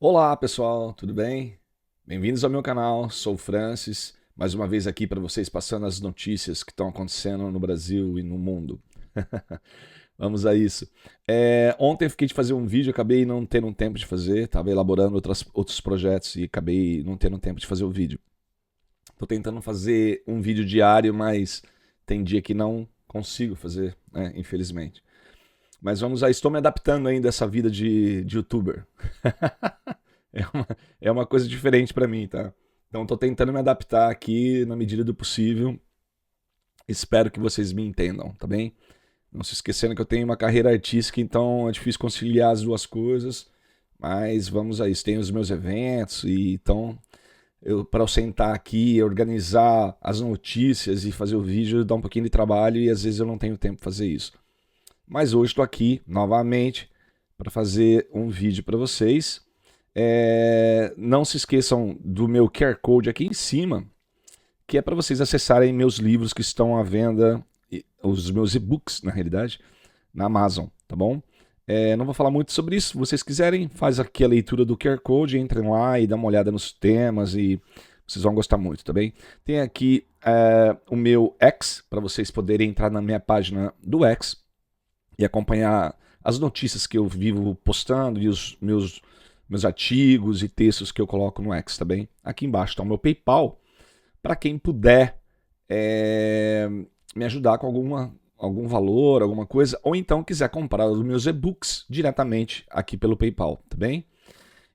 Olá pessoal, tudo bem? Bem-vindos ao meu canal, sou o Francis, mais uma vez aqui para vocês passando as notícias que estão acontecendo no Brasil e no mundo. Vamos a isso. Ontem eu fiquei de fazer um vídeo, acabei não tendo tempo de fazer, estava elaborando outros projetos e acabei não tendo tempo de fazer o vídeo. Estou tentando fazer um vídeo diário, mas tem dia que não consigo fazer, né, infelizmente. Mas vamos aí, estou me adaptando ainda a essa vida de youtuber. É uma coisa diferente pra mim, tá? Então tô tentando me adaptar aqui na medida do possível. Espero que vocês me entendam, tá bem? Não se esquecendo que eu tenho uma carreira artística, então é difícil conciliar as duas coisas. Mas vamos a isso. Tenho os meus eventos e então para eu sentar aqui, organizar as notícias e fazer o vídeo dá um pouquinho de trabalho e às vezes eu não tenho tempo para fazer isso. Mas hoje estou aqui novamente para fazer um vídeo para vocês. Não se esqueçam do meu QR Code aqui em cima, que é para vocês acessarem meus livros que estão à venda, os meus e-books, na realidade, na Amazon, tá bom? Não vou falar muito sobre isso. Se vocês quiserem, faz aqui a leitura do QR Code, entrem lá e dá uma olhada nos temas e vocês vão gostar muito, tá bem? Tem aqui o meu X, para vocês poderem entrar na minha página do X e acompanhar as notícias que eu vivo postando e os meus artigos e textos que eu coloco no X, tá bem? Aqui embaixo está o meu PayPal, para quem puder me ajudar com algum valor, alguma coisa, ou então quiser comprar os meus e-books diretamente aqui pelo PayPal, tá bem?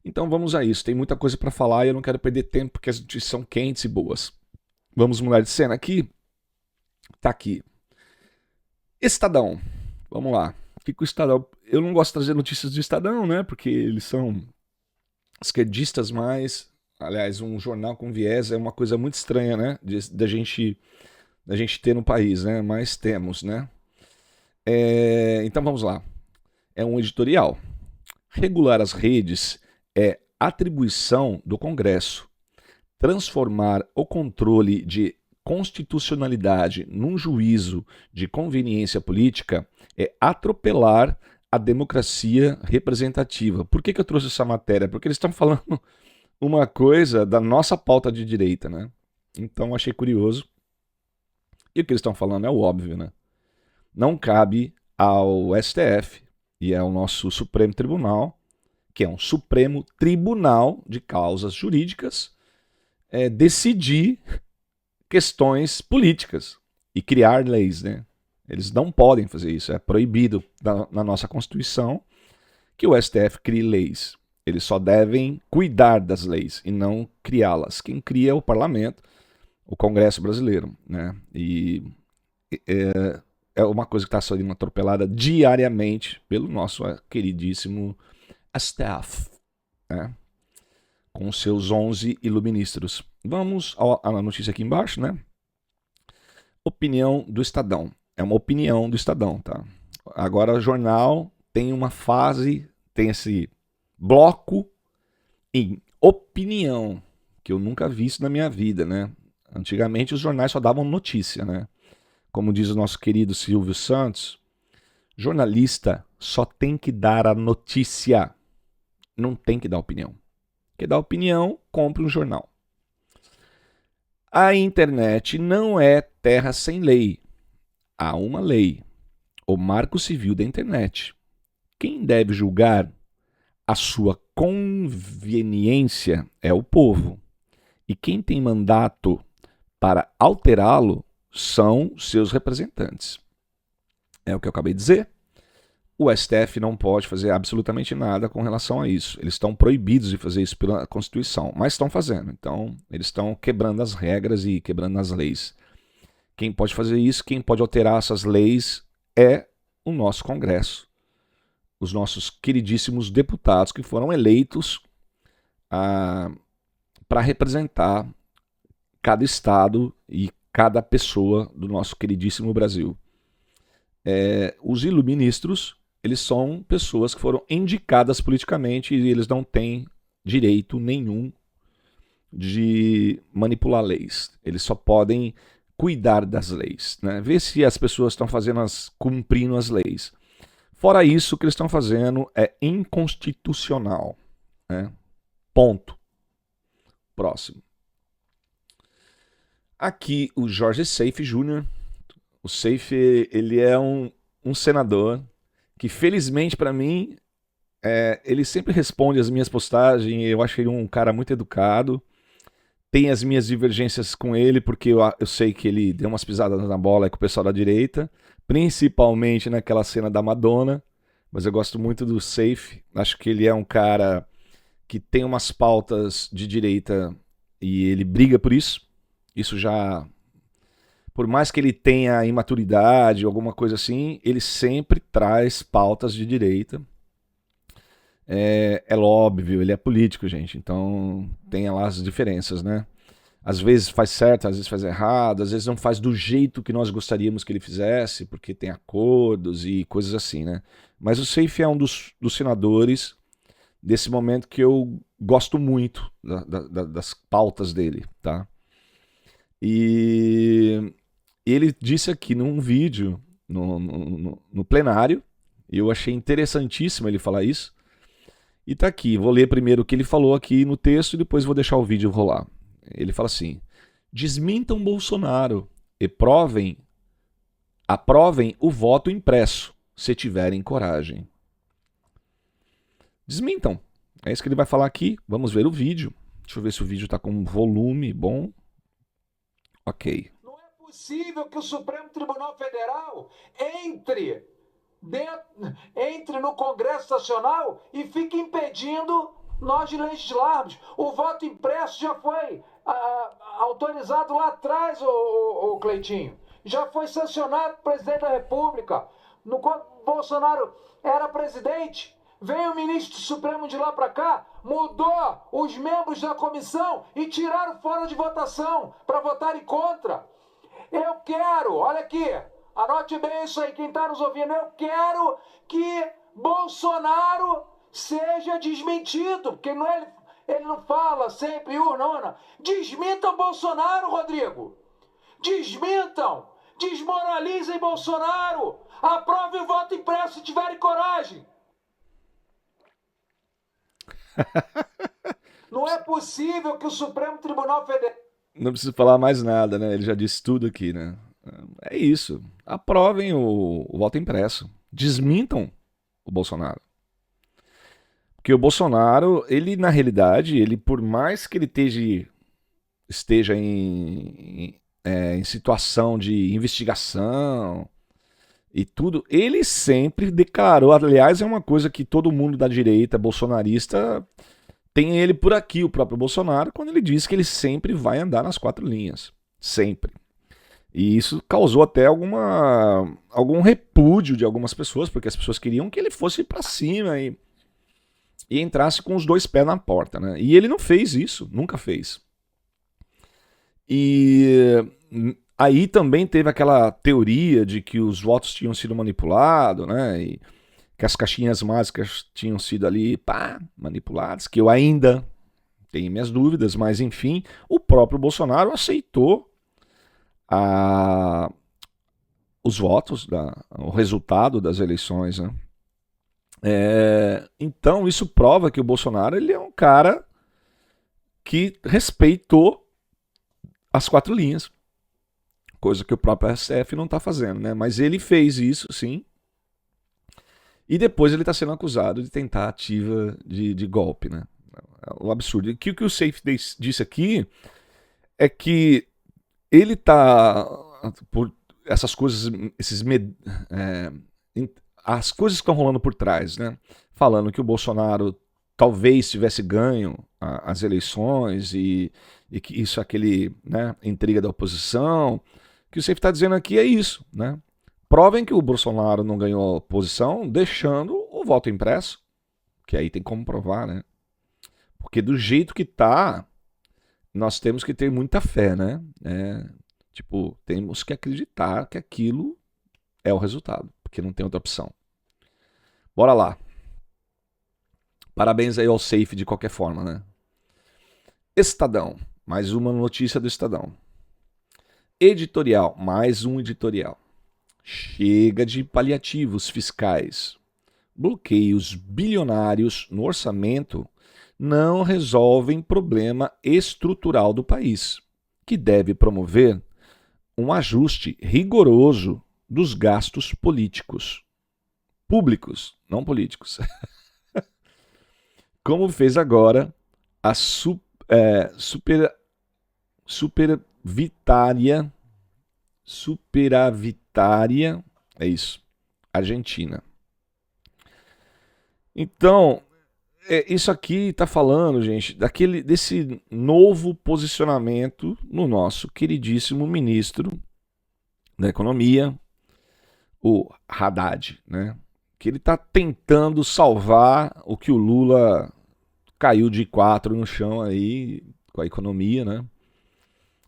Então vamos a isso, tem muita coisa para falar e eu não quero perder tempo porque as notícias são quentes e boas. Vamos mudar de cena aqui? Tá aqui. Estadão, vamos lá. Fica o Estadão. Eu não gosto de trazer notícias do Estadão, né? Porque eles são esquerdistas mais. Aliás, um jornal com viés é uma coisa muito estranha, né? Da gente ter no país, né? Mas temos, né? Então vamos lá. É um editorial. Regular as redes é atribuição do Congresso. Transformar o controle de constitucionalidade num juízo de conveniência política é atropelar a democracia representativa. Por que eu trouxe essa matéria? Porque eles estão falando uma coisa da nossa pauta de direita, né? Então achei curioso. E o que eles estão falando é o óbvio, né? Não cabe ao STF e ao nosso Supremo Tribunal, que é um Supremo Tribunal de Causas Jurídicas, decidir questões políticas e criar leis, né? Eles não podem fazer isso, é proibido na nossa Constituição que o STF crie leis. Eles só devem cuidar das leis e não criá-las. Quem cria é o parlamento, o Congresso brasileiro, né? E é uma coisa que está sendo atropelada diariamente pelo nosso queridíssimo STF, né? Com seus 11 iluministros. Vamos à notícia aqui embaixo, né? Opinião do Estadão. É uma opinião do Estadão, tá? Agora o jornal tem uma fase, tem esse bloco em opinião, que eu nunca vi isso na minha vida, né? Antigamente os jornais só davam notícia, né? Como diz o nosso querido Silvio Santos, jornalista só tem que dar a notícia, não tem que dar opinião. Quer dar opinião, compre um jornal. A internet não é terra sem lei. Há uma lei, o Marco Civil da Internet. Quem deve julgar a sua conveniência é o povo. E quem tem mandato para alterá-lo são seus representantes. É o que eu acabei de dizer. O STF não pode fazer absolutamente nada com relação a isso. Eles estão proibidos de fazer isso pela Constituição, mas estão fazendo. Então, eles estão quebrando as regras e quebrando as leis. Quem pode fazer isso, quem pode alterar essas leis é o nosso Congresso. Os nossos queridíssimos deputados que foram eleitos para representar cada estado e cada pessoa do nosso queridíssimo Brasil. Os iluministros, eles são pessoas que foram indicadas politicamente e eles não têm direito nenhum de manipular leis. Eles só podem cuidar das leis, né? Ver se as pessoas estão cumprindo as leis. Fora isso, o que eles estão fazendo é inconstitucional, né? Ponto. Próximo. Aqui o Jorge Seife Jr. O Seife, ele é um senador que, felizmente para mim, ele sempre responde às minhas postagens. Eu acho ele um cara muito educado. Tem as minhas divergências com ele, porque eu sei que ele deu umas pisadas na bola com o pessoal da direita, principalmente naquela cena da Madonna. Mas eu gosto muito do Seife. Acho que ele é um cara que tem umas pautas de direita e ele briga por isso. Isso já... Por mais que ele tenha imaturidade, alguma coisa assim, ele sempre traz pautas de direita. É óbvio, ele é político, gente, então tem lá as diferenças, né? Às vezes faz certo, às vezes faz errado, às vezes não faz do jeito que nós gostaríamos que ele fizesse, porque tem acordos e coisas assim, né? Mas o Seife é um dos senadores desse momento que eu gosto muito das pautas dele, tá? E ele disse aqui num vídeo, no plenário, e eu achei interessantíssimo ele falar isso. E tá aqui, vou ler primeiro o que ele falou aqui no texto e depois vou deixar o vídeo rolar. Ele fala assim: desmintam Bolsonaro e aprovem o voto impresso, se tiverem coragem. Desmintam. É isso que ele vai falar aqui. Vamos ver o vídeo. Deixa eu ver se o vídeo tá com um volume bom. Ok. Não é possível que o Supremo Tribunal Federal entre no Congresso Nacional e fique impedindo nós de legislarmos. O voto impresso já foi autorizado lá atrás, o Cleitinho. Já foi sancionado pelo presidente da República. Quando Bolsonaro era presidente, veio o ministro do Supremo de lá para cá, mudou os membros da comissão e tiraram fora de votação para votarem contra. Eu quero, olha aqui, anote bem isso aí, quem está nos ouvindo, eu quero que Bolsonaro seja desmentido, porque ele não fala sempre urna. Desmintam Bolsonaro, Rodrigo. Desmintam. Desmoralizem Bolsonaro. Aprovem o voto impresso se tiverem coragem. Não é possível que o Supremo Tribunal Federal... Não preciso falar mais nada, né? Ele já disse tudo aqui, né? É isso. Aprovem o voto impresso. Desmintam o Bolsonaro. Porque o Bolsonaro, ele na realidade, ele por mais que ele esteja em situação de investigação e tudo, ele sempre declarou, aliás, é uma coisa que todo mundo da direita bolsonarista tem ele por aqui, o próprio Bolsonaro, quando ele diz que ele sempre vai andar nas 4 linhas. Sempre. E isso causou até algum repúdio de algumas pessoas, porque as pessoas queriam que ele fosse para cima e entrasse com os 2 pés na porta, né? E ele não fez isso, nunca fez. E aí também teve aquela teoria de que os votos tinham sido manipulados, né? E que as caixinhas mágicas tinham sido ali, manipuladas, que eu ainda tenho minhas dúvidas, mas enfim, o próprio Bolsonaro aceitou os votos, o resultado das eleições, né? Então isso prova que o Bolsonaro ele é um cara que respeitou as 4 linhas, coisa que o próprio STF não está fazendo, né? Mas ele fez isso, sim. E depois ele está sendo acusado de tentativa de golpe, né? É um absurdo. E o que o Seife disse aqui é que ele está por essas coisas, as coisas que estão rolando por trás, né? Falando que o Bolsonaro talvez tivesse ganho as eleições e que isso é aquele, né, intriga da oposição. O que o Seife está dizendo aqui é isso, né? Provem que o Bolsonaro não ganhou a oposição deixando o voto impresso, que aí tem como provar, né? Porque do jeito que tá, nós temos que ter muita fé, né? Temos que acreditar que aquilo é o resultado, porque não tem outra opção. Bora lá. Parabéns aí ao Seife de qualquer forma, né? Estadão, mais uma notícia do Estadão. Editorial, mais um editorial. Chega de paliativos fiscais. Bloqueios bilionários no orçamento não resolvem problema estrutural do país, que deve promover um ajuste rigoroso dos gastos políticos. Públicos, não políticos. Como fez agora a superavitária, é isso, Argentina. Então, isso aqui está falando, gente, desse novo posicionamento no nosso queridíssimo ministro da Economia, o Haddad, né? Que ele está tentando salvar o que o Lula caiu de 4 no chão aí com a economia, né?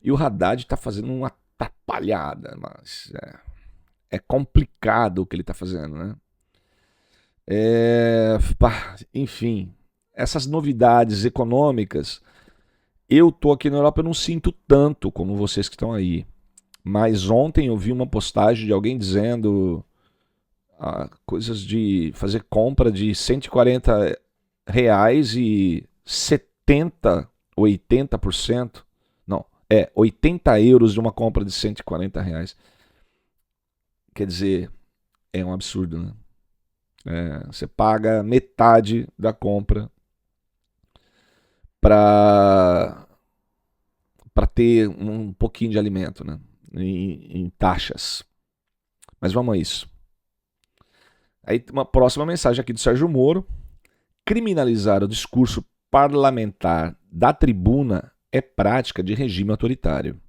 E o Haddad está fazendo uma atrapalhada, mas é complicado o que ele está fazendo, né? Enfim, essas novidades econômicas, eu tô aqui na Europa, eu não sinto tanto como vocês que estão aí. Mas ontem eu vi uma postagem de alguém dizendo coisas de fazer compra de R$140 e 70, 80%. Não, 80 euros de uma compra de R$140. Quer dizer, é um absurdo, né? Você paga metade da compra para ter um pouquinho de alimento, né? Em taxas. Mas vamos a isso. Aí uma próxima mensagem aqui do Sérgio Moro. Criminalizar o discurso parlamentar da tribuna é prática de regime autoritário.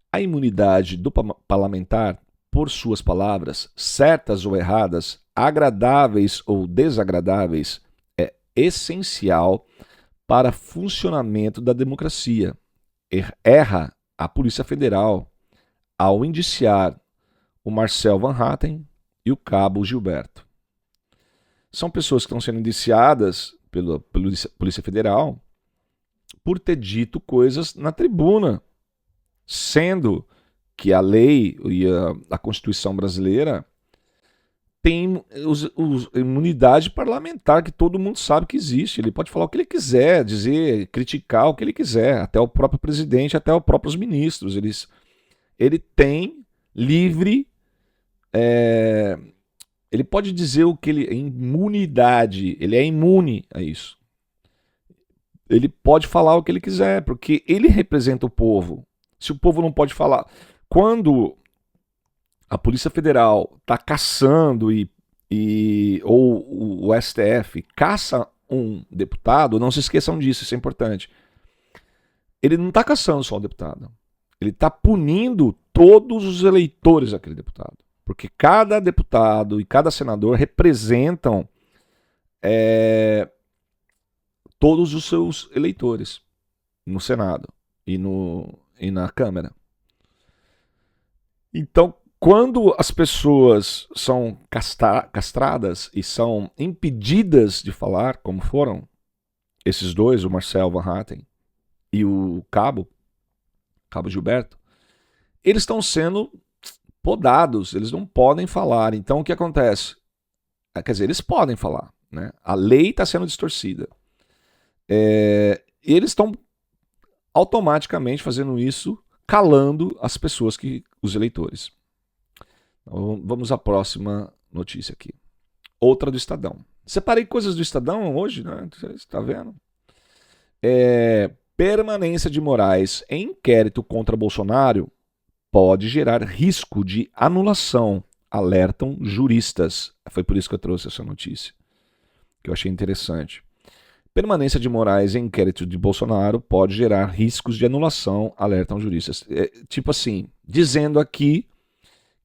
A imunidade do parlamentar, por suas palavras, certas ou erradas, agradáveis ou desagradáveis, é essencial para funcionamento da democracia. Erra a Polícia Federal ao indiciar o Marcel Van Hatten e o cabo Gilberto. São pessoas que estão sendo indiciadas pela Polícia Federal por ter dito coisas na tribuna, sendo que a lei e a Constituição brasileira tem imunidade parlamentar, que todo mundo sabe que existe. Ele pode falar o que ele quiser, dizer, criticar o que ele quiser, até o próprio presidente, até os próprios ministros. Ele tem livre... ele pode dizer o que ele... Imunidade, ele é imune a isso. Ele pode falar o que ele quiser, porque ele representa o povo. Se o povo não pode falar... Quando a Polícia Federal está caçando ou o STF caça um deputado, não se esqueçam disso, isso é importante. Ele não está caçando só o deputado. Ele está punindo todos os eleitores daquele deputado. Porque cada deputado e cada senador representam todos os seus eleitores no Senado e na Câmara. Então, quando as pessoas são castradas e são impedidas de falar, como foram esses dois, o Marcel Van Hatten e o cabo Gilberto, eles estão sendo podados, eles não podem falar. Então, o que acontece? Quer dizer, eles podem falar, né? A lei está sendo distorcida. Eles estão automaticamente fazendo isso, calando as pessoas, os eleitores. Então, vamos à próxima notícia aqui. Outra do Estadão. Separei coisas do Estadão hoje, né? Você está vendo? Permanência de Moraes em inquérito contra Bolsonaro pode gerar risco de anulação, alertam juristas. Foi por isso que eu trouxe essa notícia, que eu achei interessante. Permanência de Moraes em inquérito de Bolsonaro pode gerar riscos de anulação, alertam juristas. Tipo assim, dizendo aqui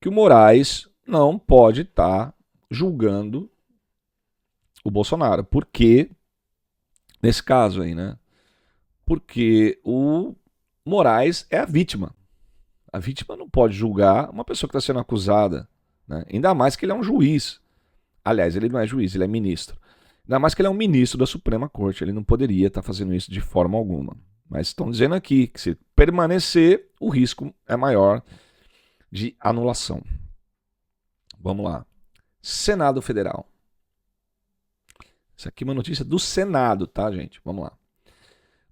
que o Moraes não pode estar julgando o Bolsonaro. Por quê? Nesse caso aí, né? Porque o Moraes é a vítima. A vítima não pode julgar uma pessoa que está sendo acusada, né? Ainda mais que ele é um juiz. Aliás, ele não é juiz, ele é ministro. Ainda mais que ele é um ministro da Suprema Corte. Ele não poderia estar fazendo isso de forma alguma. Mas estão dizendo aqui que se permanecer, o risco é maior de anulação. Vamos lá. Senado Federal. Isso aqui é uma notícia do Senado, tá, gente? Vamos lá.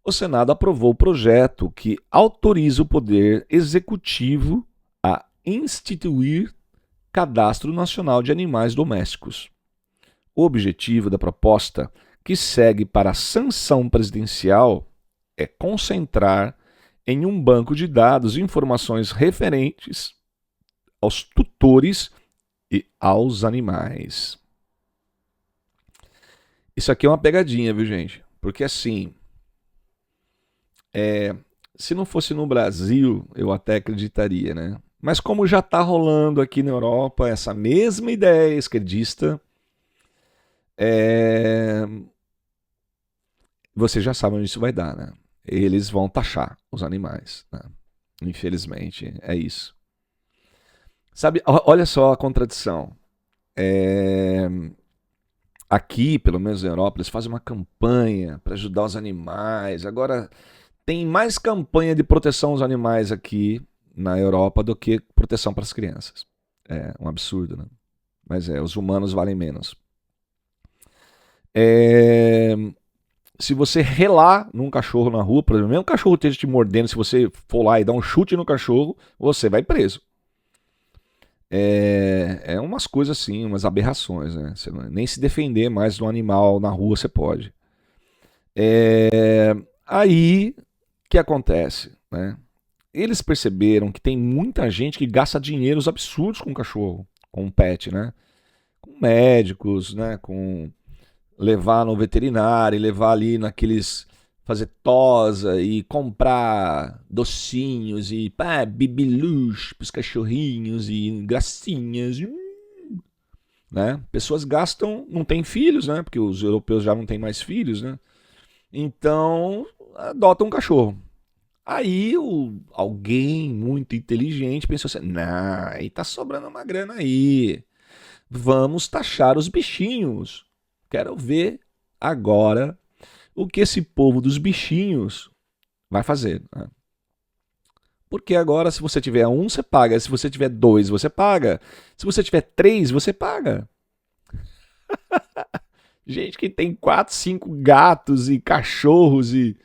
O Senado aprovou o projeto que autoriza o Poder Executivo a instituir Cadastro Nacional de Animais Domésticos. O objetivo da proposta, que segue para a sanção presidencial, é concentrar em um banco de dados informações referentes aos tutores e aos animais. Isso aqui é uma pegadinha, viu, gente? Porque assim, se não fosse no Brasil, eu até acreditaria, né? Mas como já está rolando aqui na Europa essa mesma ideia esquerdista, vocês já sabem onde isso vai dar, né? Eles vão taxar os animais, né? Infelizmente, é isso. Sabe, olha só a contradição. Aqui, pelo menos na Europa, eles fazem uma campanha para ajudar os animais. Agora, tem mais campanha de proteção aos animais aqui na Europa do que proteção para as crianças. É um absurdo, né? Mas os humanos valem menos. Se você relar num cachorro na rua, por exemplo, mesmo o cachorro esteja te mordendo, se você for lá e dar um chute no cachorro, você vai preso. Umas coisas assim, umas aberrações, né? Você nem se defender mais do animal na rua você pode. Aí, o que acontece, né? Eles perceberam que tem muita gente que gasta dinheiros absurdos com cachorro, com um pet, né? Com médicos, né? Com levar no veterinário, levar ali naqueles, fazer tosa e comprar docinhos e bibilus pros cachorrinhos e gracinhas, né? Pessoas gastam, não tem filhos, né? Porque os europeus já não têm mais filhos, né? Então, adotam um cachorro. Aí alguém muito inteligente pensou assim, não, aí tá sobrando uma grana aí. Vamos taxar os bichinhos. Quero ver agora o que esse povo dos bichinhos vai fazer. Né? Porque agora, se você tiver um, você paga. Se você tiver dois, você paga. Se você tiver três, você paga. Gente que tem 4, 5 gatos e cachorros e...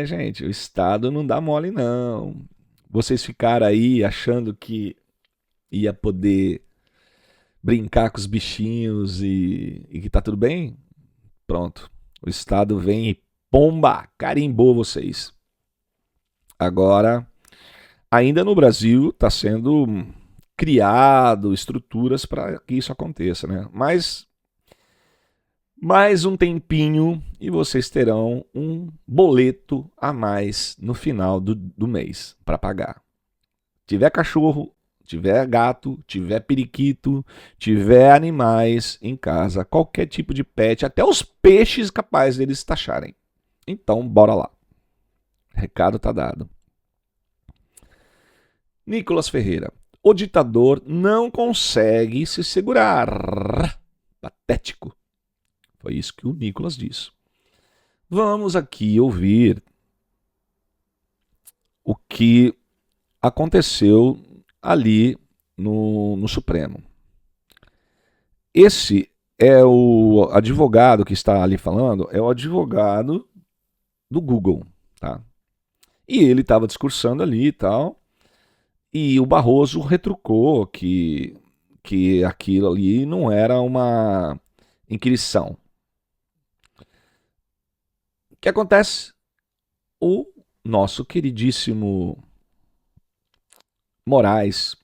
gente, o Estado não dá mole, não. Vocês ficaram aí achando que ia poder brincar com os bichinhos e que tá tudo bem? Pronto. O Estado vem e pomba, carimbou vocês. Agora, ainda no Brasil, está sendo criado estruturas para que isso aconteça, né? Mas mais um tempinho e vocês terão um boleto a mais no final do mês para pagar. Tiver cachorro, tiver gato, tiver periquito, tiver animais em casa, qualquer tipo de pet, até os peixes capazes deles taxarem. Então, bora lá. Recado tá dado. Nicolas Ferreira. O ditador não consegue se segurar. Patético. Foi isso que o Nicolas disse. Vamos aqui ouvir o que aconteceu ali no Supremo. Esse é o advogado que está ali falando, é o advogado do Google, tá? E ele estava discursando ali e tal, e o Barroso retrucou que aquilo ali não era uma inquirição. O que acontece? O nosso queridíssimo Moraes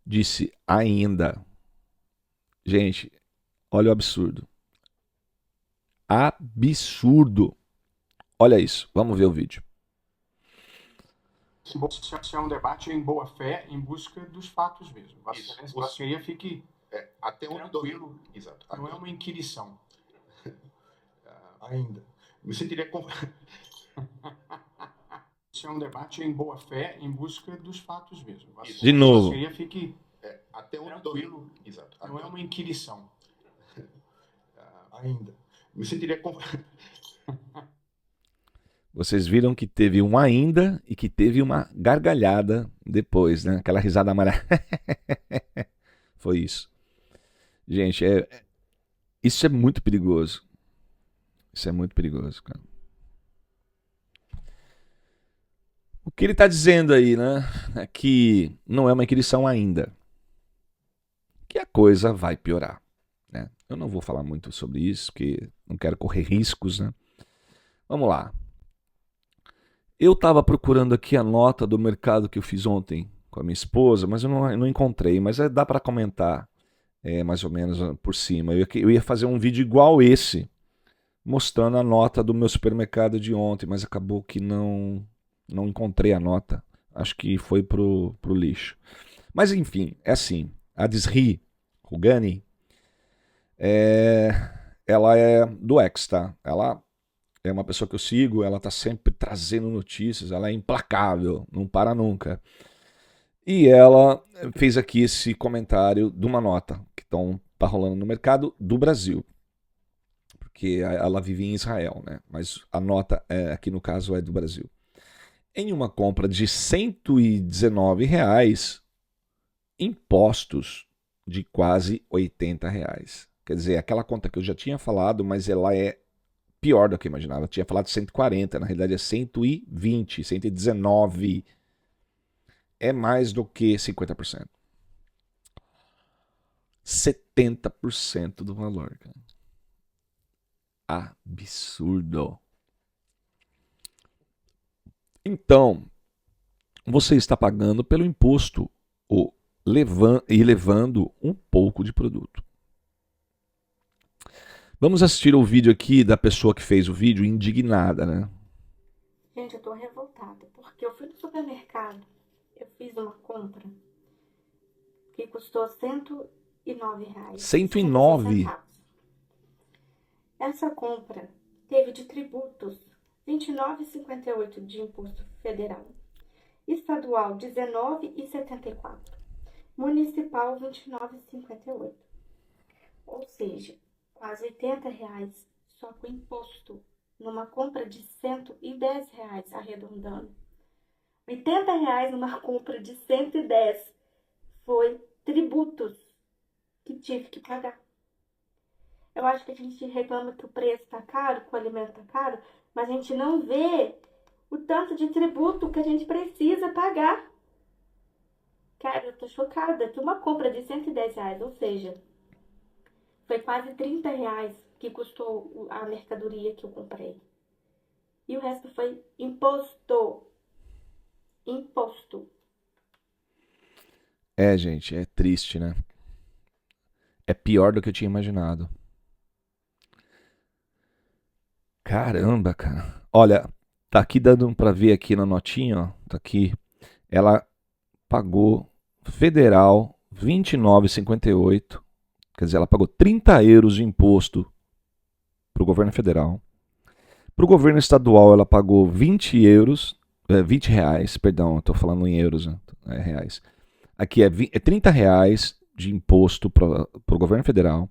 disse ainda. Gente, olha o absurdo. Absurdo. Olha isso. Vamos ver o vídeo. Se é um debate em boa fé, em busca dos fatos mesmo. Você aí fique até onde tranquilo. Exato. Não é uma inquirição. Ainda. Você teria... Se é um debate em boa fé, em busca dos fatos mesmo. De novo. Você aí fique até onde tranquilo. Exato. Não é uma inquirição. Ainda. Você teria... Vocês viram que teve um ainda e que teve uma gargalhada depois, né? Aquela risada amarela. Foi isso. Gente, Isso é muito perigoso. Isso é muito perigoso, cara. O que ele está dizendo aí, né? É que não é uma inquirição ainda. Que a coisa vai piorar, né? Eu não vou falar muito sobre isso, porque não quero correr riscos, né? Vamos lá. Eu estava procurando aqui a nota do mercado que eu fiz ontem com a minha esposa, mas eu não encontrei. Mas dá para comentar mais ou menos por cima. Eu ia fazer um vídeo igual esse, mostrando a nota do meu supermercado de ontem, mas acabou que não encontrei a nota. Acho que foi pro lixo. Mas enfim, é assim. A Desri Rugani, ela é do X, tá? Ela é uma pessoa que eu sigo, ela tá sempre trazendo notícias, ela é implacável, não para nunca. E ela fez aqui esse comentário de uma nota que tá rolando no mercado do Brasil. Porque ela vive em Israel, né? Mas a nota aqui no caso é do Brasil. Em uma compra de R$119, impostos de quase R$80. Quer dizer, aquela conta que eu já tinha falado, mas ela é pior do que eu imaginava. Eu tinha falado 140, na realidade é 120, 119. É mais do que 50%. 70% do valor, cara. Absurdo. Então, você está pagando pelo imposto e levando um pouco de produto. Vamos assistir o vídeo aqui da pessoa que fez o vídeo indignada, né? Gente, eu tô revoltada, porque eu fui no supermercado, eu fiz uma compra que custou R$109. 109? Essa compra teve de tributos R$29,58 de imposto federal, estadual R$19,74, municipal R$29,58. Ou seja, quase R$80 só com imposto, numa compra de R$110, arredondando. R$80 numa compra de 110 foi tributos que tive que pagar. Eu acho que a gente reclama que o preço tá caro, que o alimento tá caro, mas a gente não vê o tanto de tributo que a gente precisa pagar. Cara, eu tô chocada que uma compra de R$110, ou seja, foi quase R$30 que custou a mercadoria que eu comprei. E o resto foi imposto. Imposto. Gente, é triste, né? É pior do que eu tinha imaginado. Caramba, cara. Olha, tá aqui dando pra ver aqui na notinha, ó. Tá aqui. Ela pagou federal R$29,58. Quer dizer, ela pagou €30 de imposto pro governo federal. Pro governo estadual, ela pagou R$20, perdão, eu tô falando em euros, né? É reais. Aqui é R$30 de imposto pro governo federal.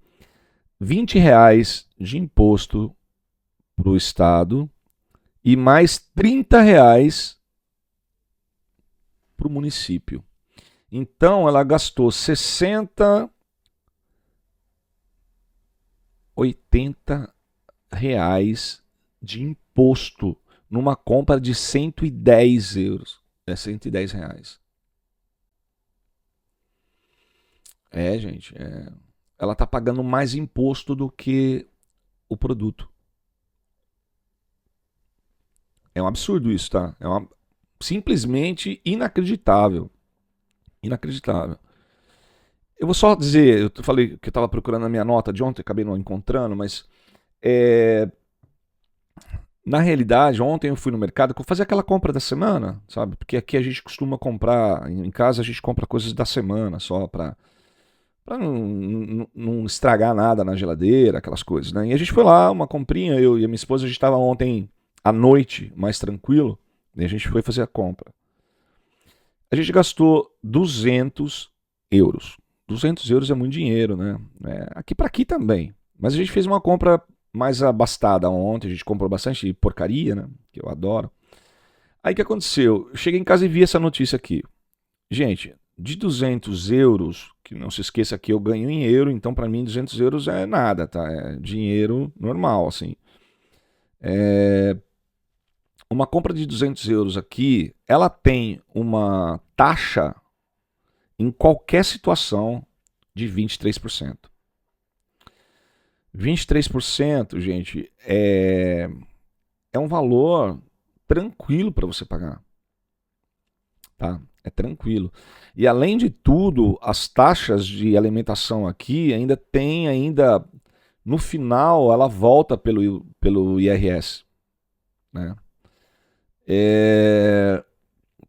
R$20 de imposto para o estado e mais R$30 para o município. Então ela gastou 60, R$80 de imposto numa compra de €110. R$110. Gente, ela está pagando mais imposto do que o produto. É um absurdo isso, tá? Simplesmente inacreditável. Inacreditável. Eu vou só dizer, eu falei que eu estava procurando a minha nota de ontem, acabei não encontrando, mas na realidade, ontem eu fui no mercado fazer aquela compra da semana, sabe? Porque aqui a gente costuma comprar, em casa a gente compra coisas da semana só para não estragar nada na geladeira, aquelas coisas, né? E a gente foi lá, uma comprinha, eu e a minha esposa, a gente estava ontem à noite, mais tranquilo, e a gente foi fazer a compra. A gente gastou €200. €200 é muito dinheiro, né? Aqui para aqui também. Mas a gente fez uma compra mais abastada ontem, a gente comprou bastante porcaria, né? Que eu adoro. Aí o que aconteceu? Eu cheguei em casa e vi essa notícia aqui. Gente, de €200 Que não se esqueça que eu ganho em euro, então para mim 200 euros é nada, tá? É dinheiro normal, assim. Uma compra de 200 euros aqui, ela tem uma taxa em qualquer situação de 23%. 23%, gente, é um valor tranquilo para você pagar. Tá? É tranquilo. E além de tudo, as taxas de alimentação aqui ainda no final ela volta pelo IRS, né?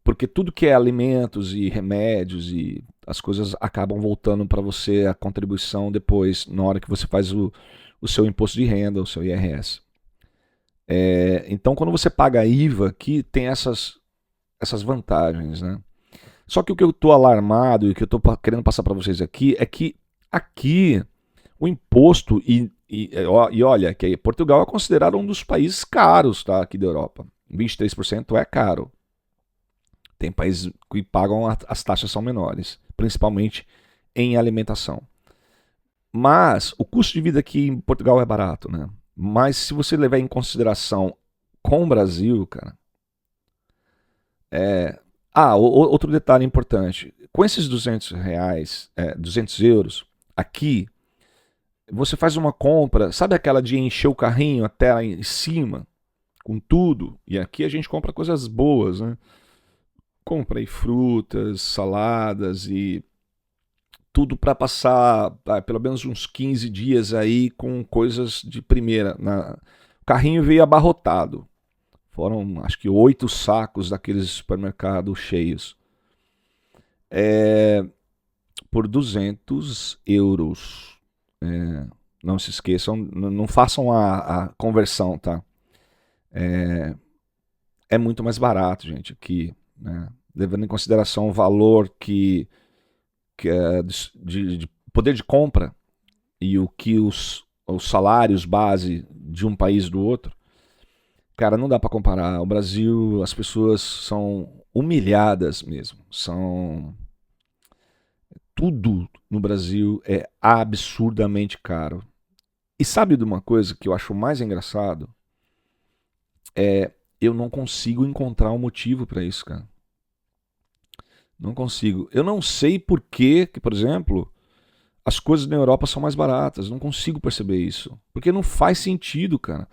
Porque tudo que é alimentos e remédios e as coisas acabam voltando para você a contribuição depois, na hora que você faz o seu imposto de renda, o seu IRS. Então, quando você paga IVA aqui, tem essas vantagens, né? Só que o que eu estou alarmado e o que eu estou querendo passar para vocês aqui é que aqui o imposto, e olha, que Portugal é considerado um dos países caros, tá, aqui da Europa. 23% é caro. Tem países que pagam, as taxas são menores, principalmente em alimentação. Mas o custo de vida aqui em Portugal é barato, né? Mas se você levar em consideração com o Brasil, cara... outro detalhe importante. Com esses 200 euros, aqui, você faz uma compra, sabe aquela de encher o carrinho até lá em cima, com tudo? E aqui a gente compra coisas boas, né? Comprei frutas, saladas e tudo para passar pelo menos uns 15 dias aí com coisas de primeira. O carrinho veio abarrotado. Foram, acho que 8 sacos daqueles supermercados cheios. Por 200 euros. Não se esqueçam, não façam a conversão, tá? É muito mais barato, gente, aqui, né? Levando em consideração o valor que é de poder de compra e o que os salários base de um país do outro. Cara, não dá para comparar. O Brasil, as pessoas são humilhadas mesmo. Tudo no Brasil é absurdamente caro. E sabe de uma coisa que eu acho mais engraçado? Eu não consigo encontrar um motivo para isso, cara. Não consigo. Eu não sei por que, por exemplo, as coisas na Europa são mais baratas. Não consigo perceber isso. Porque não faz sentido, cara.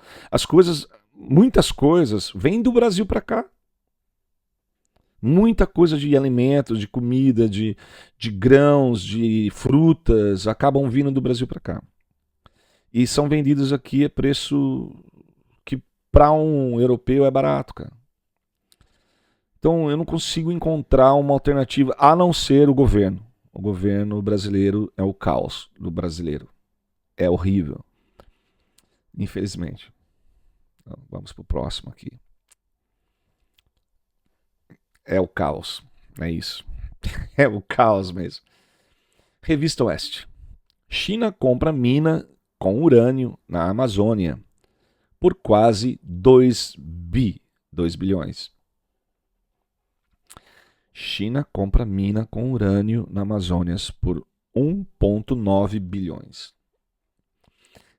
Muitas coisas vêm do Brasil para cá. Muita coisa de alimentos, de comida, de grãos, de frutas, acabam vindo do Brasil para cá. E são vendidos aqui a preço que para um europeu é barato, cara. Então eu não consigo encontrar uma alternativa a não ser o governo. O governo brasileiro é o caos do brasileiro. É horrível. Infelizmente. Então, vamos para o próximo aqui. É o caos. É isso. É o caos mesmo. Revista Oeste. China compra mina com urânio na Amazônia por quase 2 bilhões. China compra mina com urânio na Amazônia por 1,9 bilhões.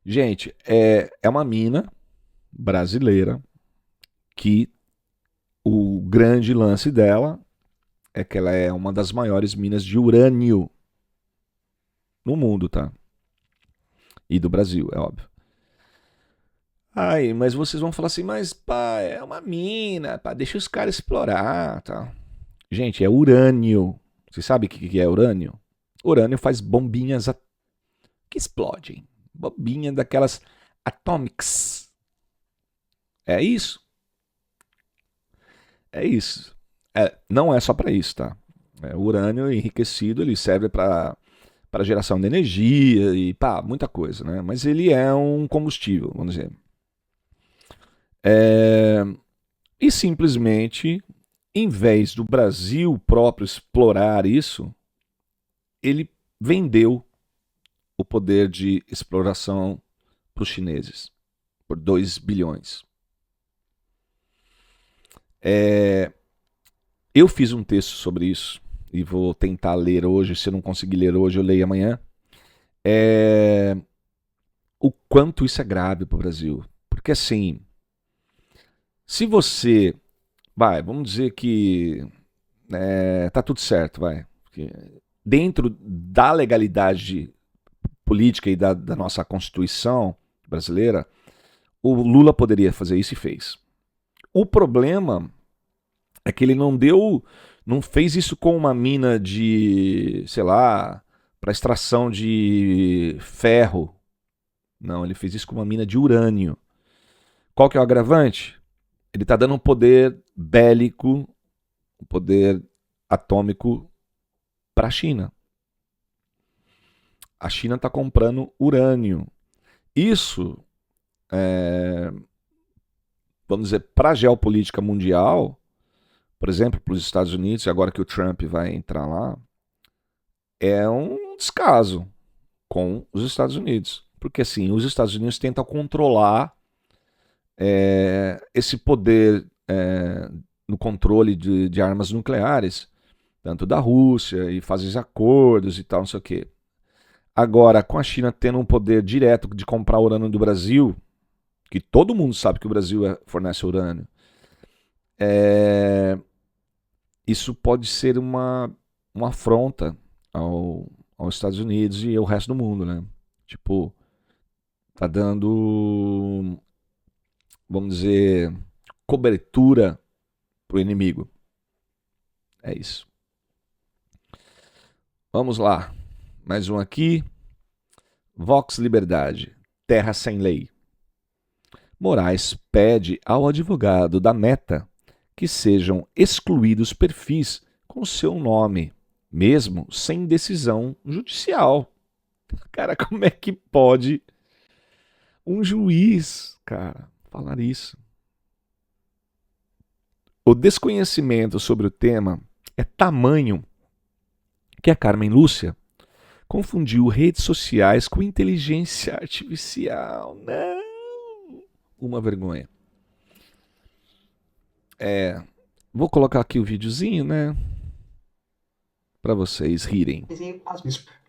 Gente, é uma mina brasileira que o grande lance dela é que ela é uma das maiores minas de urânio no mundo, tá? E do Brasil, é óbvio. Mas vocês vão falar assim, mas pá, é uma mina, pá, deixa os caras explorar, tá? Gente, é urânio. Você sabe o que é urânio? Urânio faz bombinhas que explodem. Bombinha daquelas atomics. É isso? É isso. Não é só para isso, tá? O urânio enriquecido, ele serve para geração de energia e pá, muita coisa, né? Mas ele é um combustível, vamos dizer. E simplesmente, em vez do Brasil próprio explorar isso, ele vendeu o poder de exploração para os chineses por 2 bilhões. Eu fiz um texto sobre isso e vou tentar ler hoje, se eu não conseguir ler hoje, eu leio amanhã, o quanto isso é grave para o Brasil. Porque assim, se você, vamos dizer que tá tudo certo, porque dentro da legalidade política e da nossa Constituição brasileira, o Lula poderia fazer isso e fez. O problema é que ele não fez isso com uma mina de, sei lá, para extração de ferro. Não, ele fez isso com uma mina de urânio. Qual que é o agravante? Ele está dando um poder bélico, um poder atômico para a China. A China está comprando urânio. Isso, vamos dizer, para a geopolítica mundial, por exemplo, para os Estados Unidos, agora que o Trump vai entrar lá, é um descaso com os Estados Unidos. Porque assim, os Estados Unidos tentam controlar esse poder no controle de armas nucleares, tanto da Rússia, e fazem acordos e tal, não sei o quê. Agora, com a China tendo um poder direto de comprar urânio do Brasil, que todo mundo sabe que o Brasil fornece urânio, isso pode ser uma afronta aos Estados Unidos e ao resto do mundo, né? Tipo, tá dando, vamos dizer, cobertura pro inimigo. É isso. Vamos lá. Mais um aqui. Vox Liberdade. Terra sem lei. Moraes pede ao advogado da Meta que sejam excluídos perfis com seu nome, mesmo sem decisão judicial. Cara, como é que pode um juiz, cara, falar isso? O desconhecimento sobre o tema é tamanho que a Carmen Lúcia confundiu redes sociais com inteligência artificial. Não! Uma vergonha. Vou colocar aqui o videozinho, né? Para vocês rirem.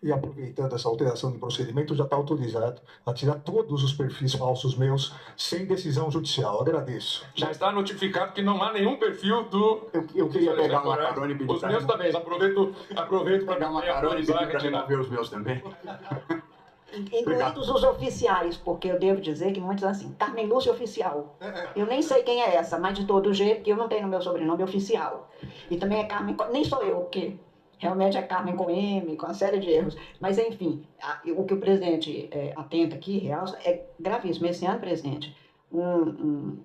E aproveitando essa alteração de procedimento, já está autorizado a tirar todos os perfis falsos meus sem decisão judicial. Agradeço. Já está notificado que não há nenhum perfil do... Eu queria pegar uma carona e pedir os meus também. Aproveito para pegar uma carona e pedir para remover os meus também. Incluídos os oficiais, porque eu devo dizer que muitos assim, Carmen Lúcia Oficial. Eu nem sei quem é essa, mas de todo jeito, que eu não tenho no meu sobrenome Oficial. E também é Carmen, nem sou eu, porque realmente é Carmen com M, com uma série de erros. Mas, enfim, o que o presidente atenta aqui, realça, é gravíssimo. Esse ano, presidente, um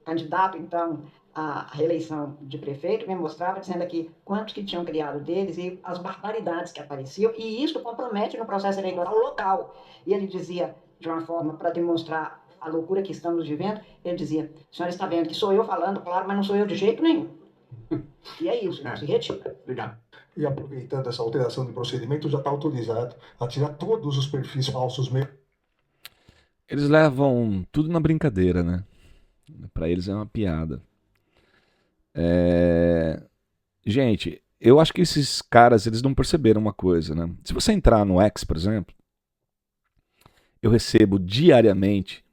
candidato, então, à reeleição de prefeito, me mostrava dizendo aqui quantos que tinham criado deles e as barbaridades que apareciam, e isso compromete no processo eleitoral local. E ele dizia, de uma forma, para demonstrar a loucura que estamos vivendo, ele dizia, a senhora está vendo que sou eu falando, claro, mas não sou eu de jeito nenhum. E é isso, se retira. Obrigado. E aproveitando essa alteração de procedimento, já está autorizado a tirar todos os perfis falsos meus. Eles levam tudo na brincadeira, né? Para eles é uma piada. Gente, eu acho que esses caras, eles não perceberam uma coisa, né? Se você entrar no X, por exemplo, eu recebo diariamente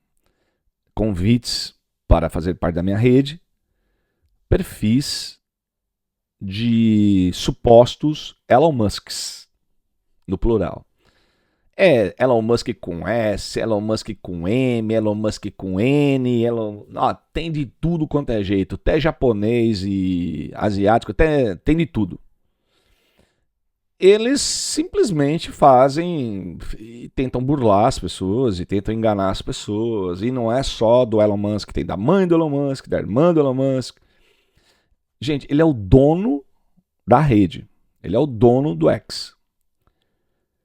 convites para fazer parte da minha rede, perfis de supostos Elon Musks, no plural. Elon Musk com S, Elon Musk com M, Elon Musk com N, tem de tudo quanto é jeito, até japonês e asiático, até tem de tudo. Eles simplesmente fazem e tentam burlar as pessoas e tentam enganar as pessoas, e não é só do Elon Musk, tem da mãe do Elon Musk, da irmã do Elon Musk. Gente, ele é o dono da rede, ele é o dono do X.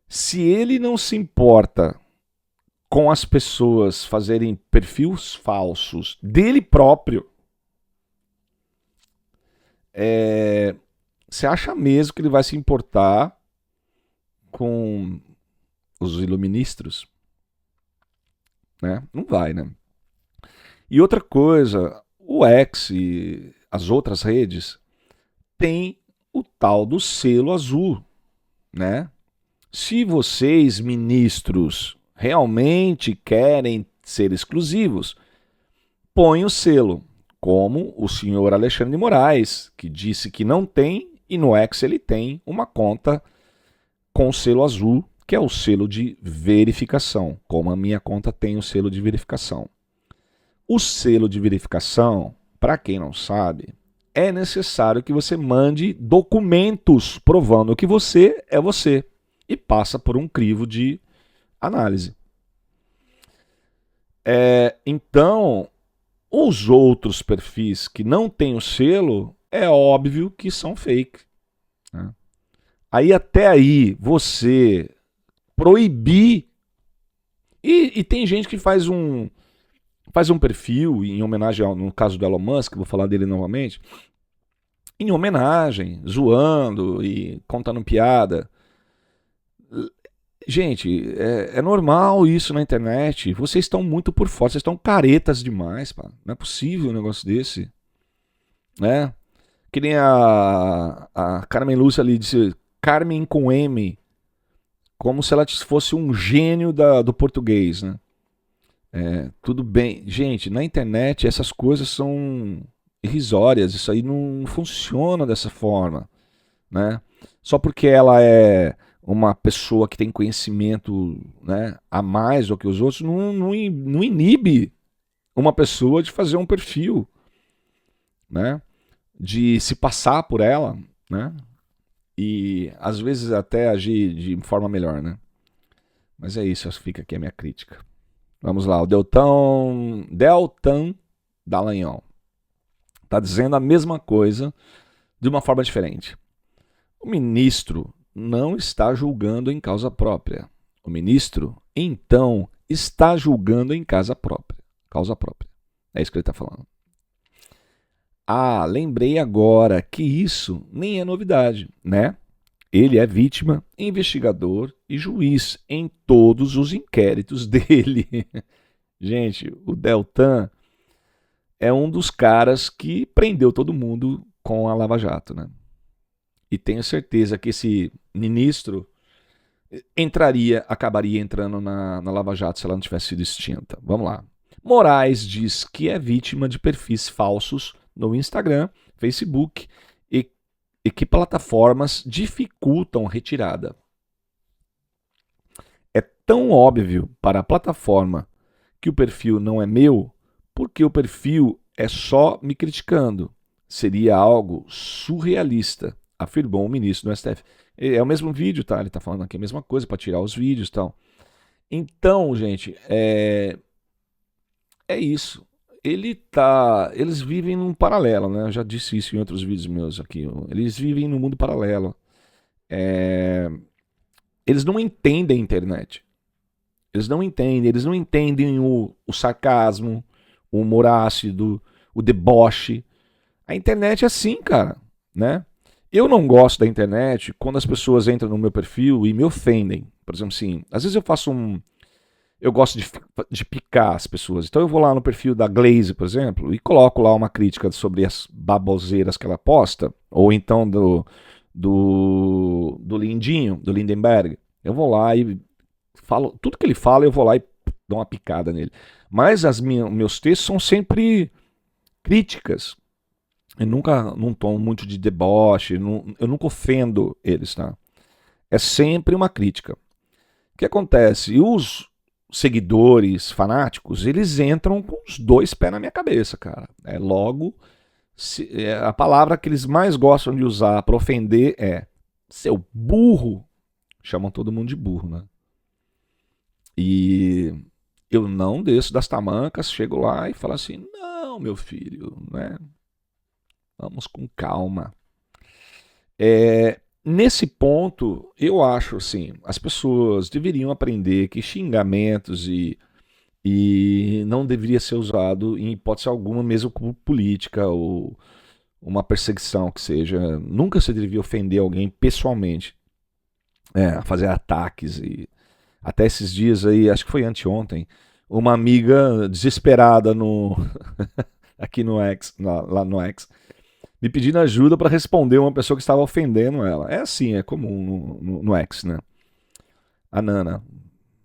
Se ele não se importa com as pessoas fazerem perfis falsos dele próprio, você acha mesmo que ele vai se importar com os iluministros? Né? Não vai, né? E outra coisa, o X e as outras redes têm o tal do selo azul, né? Se vocês, ministros, realmente querem ser exclusivos, põe o selo, como o senhor Alexandre de Moraes, que disse que não tem, e no X ele tem uma conta com o selo azul, que é o selo de verificação, como a minha conta tem o selo de verificação. O selo de verificação, para quem não sabe, é necessário que você mande documentos provando que você é você e passa por um crivo de análise. Então, os outros perfis que não têm o selo, é óbvio que são fake, né? Aí até aí você proibir, e tem gente que faz um perfil em homenagem no caso do Elon Musk, vou falar dele novamente, em homenagem, zoando e contando piada. Gente, é normal isso na internet. Vocês estão muito por fora, vocês estão caretas demais, pá. Não é possível um negócio desse, né? Que nem a Carmen Lúcia ali disse, Carmen com M, como se ela fosse um gênio do português, né? Tudo bem. Gente, na internet essas coisas são irrisórias, isso aí não funciona dessa forma, né? Só porque ela é uma pessoa que tem conhecimento, né, a mais do que os outros, não inibe uma pessoa de fazer um perfil, né, de se passar por ela, né, e às vezes até agir de forma melhor, né. Mas é isso, fica aqui a minha crítica. Vamos lá, o Deltan Dallagnol está dizendo a mesma coisa de uma forma diferente. O ministro não está julgando em causa própria. O ministro, então, está julgando em causa própria. É isso que ele está falando. Lembrei agora que isso nem é novidade, né? Ele é vítima, investigador e juiz em todos os inquéritos dele. Gente, o Deltan é um dos caras que prendeu todo mundo com a Lava Jato, né? E tenho certeza que esse ministro acabaria entrando na Lava Jato se ela não tivesse sido extinta. Vamos lá. Moraes diz que é vítima de perfis falsos no Instagram, Facebook e que plataformas dificultam a retirada. É tão óbvio para a plataforma que o perfil não é meu, porque o perfil é só me criticando. Seria algo surrealista, afirmou o ministro do STF. É o mesmo vídeo, tá? Ele está falando aqui a mesma coisa para tirar os vídeos e tal. Então, gente, é isso. Eles vivem num paralelo, né? Eu já disse isso em outros vídeos meus aqui. Eles vivem num mundo paralelo. Eles não entendem a internet. Eles não entendem o sarcasmo, o humor ácido, o deboche. A internet é assim, cara, né? Eu não gosto da internet quando as pessoas entram no meu perfil e me ofendem. Por exemplo, assim, às vezes eu gosto de picar as pessoas. Então eu vou lá no perfil da Glaze, por exemplo, e coloco lá uma crítica sobre as baboseiras que ela posta, ou então do Lindinho, do Lindenberg. Eu vou lá e falo, tudo que ele fala eu vou lá e dou uma picada nele. Mas meus textos são sempre críticas. Eu nunca num tom muito de deboche, eu nunca ofendo eles, tá? É sempre uma crítica. O que acontece? Os seguidores fanáticos, eles entram com os dois pés na minha cabeça, cara. A palavra que eles mais gostam de usar para ofender é seu burro. Chamam todo mundo de burro, né? E eu não desço das tamancas, chego lá e falo assim, não, meu filho, né? Vamos com calma. Nesse ponto, eu acho assim, as pessoas deveriam aprender que xingamentos e não deveria ser usado em hipótese alguma, mesmo como política ou uma perseguição que seja. Nunca se devia ofender alguém pessoalmente, fazer ataques. E até esses dias aí, acho que foi anteontem, uma amiga desesperada aqui no X, lá no X, me pedindo ajuda para responder uma pessoa que estava ofendendo ela. É assim, é comum no X, né? A Nana.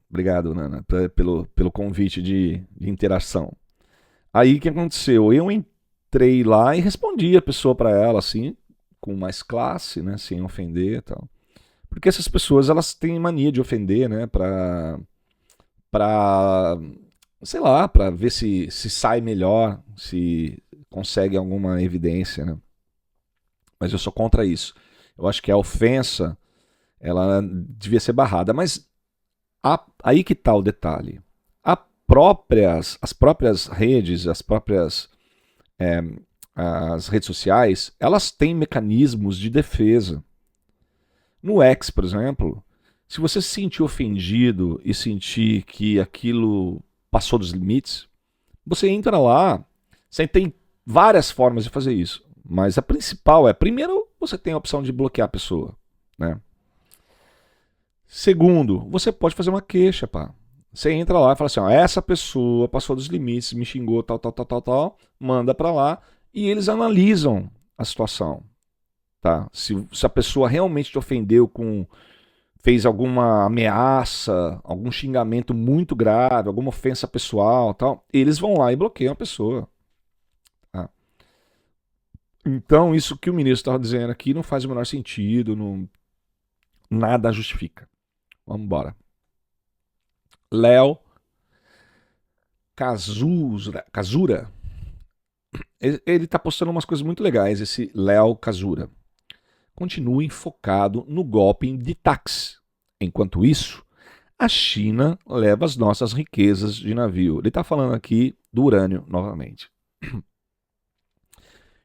Obrigado, Nana, pelo convite de interação. Aí o que aconteceu? Eu entrei lá e respondi a pessoa para ela, assim, com mais classe, né? Sem ofender e tal. Porque essas pessoas, elas têm mania de ofender, né? Sei lá, pra ver se sai melhor, se consegue alguma evidência, né? Mas eu sou contra isso. Eu acho que a ofensa, ela devia ser barrada. Mas aí que tá o detalhe. As próprias redes, as redes sociais, elas têm mecanismos de defesa. No X, por exemplo, se você se sentir ofendido e sentir que aquilo passou dos limites, você entra lá, você tem várias formas de fazer isso, mas a principal é, primeiro, você tem a opção de bloquear a pessoa, né? Segundo, você pode fazer uma queixa, pá. Você entra lá e fala assim, ó, essa pessoa passou dos limites, me xingou, tal, manda pra lá e eles analisam a situação, tá? Se a pessoa realmente te ofendeu fez alguma ameaça, algum xingamento muito grave, alguma ofensa pessoal, tal, eles vão lá e bloqueiam a pessoa. Tá? Então, isso que o ministro estava dizendo aqui não faz o menor sentido, nada justifica. Vamos embora. Léo Casura. Ele tá postando umas coisas muito legais, esse Léo Casura. Continue focado no golpe de táxi. Enquanto isso, a China leva as nossas riquezas de navio. Ele está falando aqui do urânio novamente.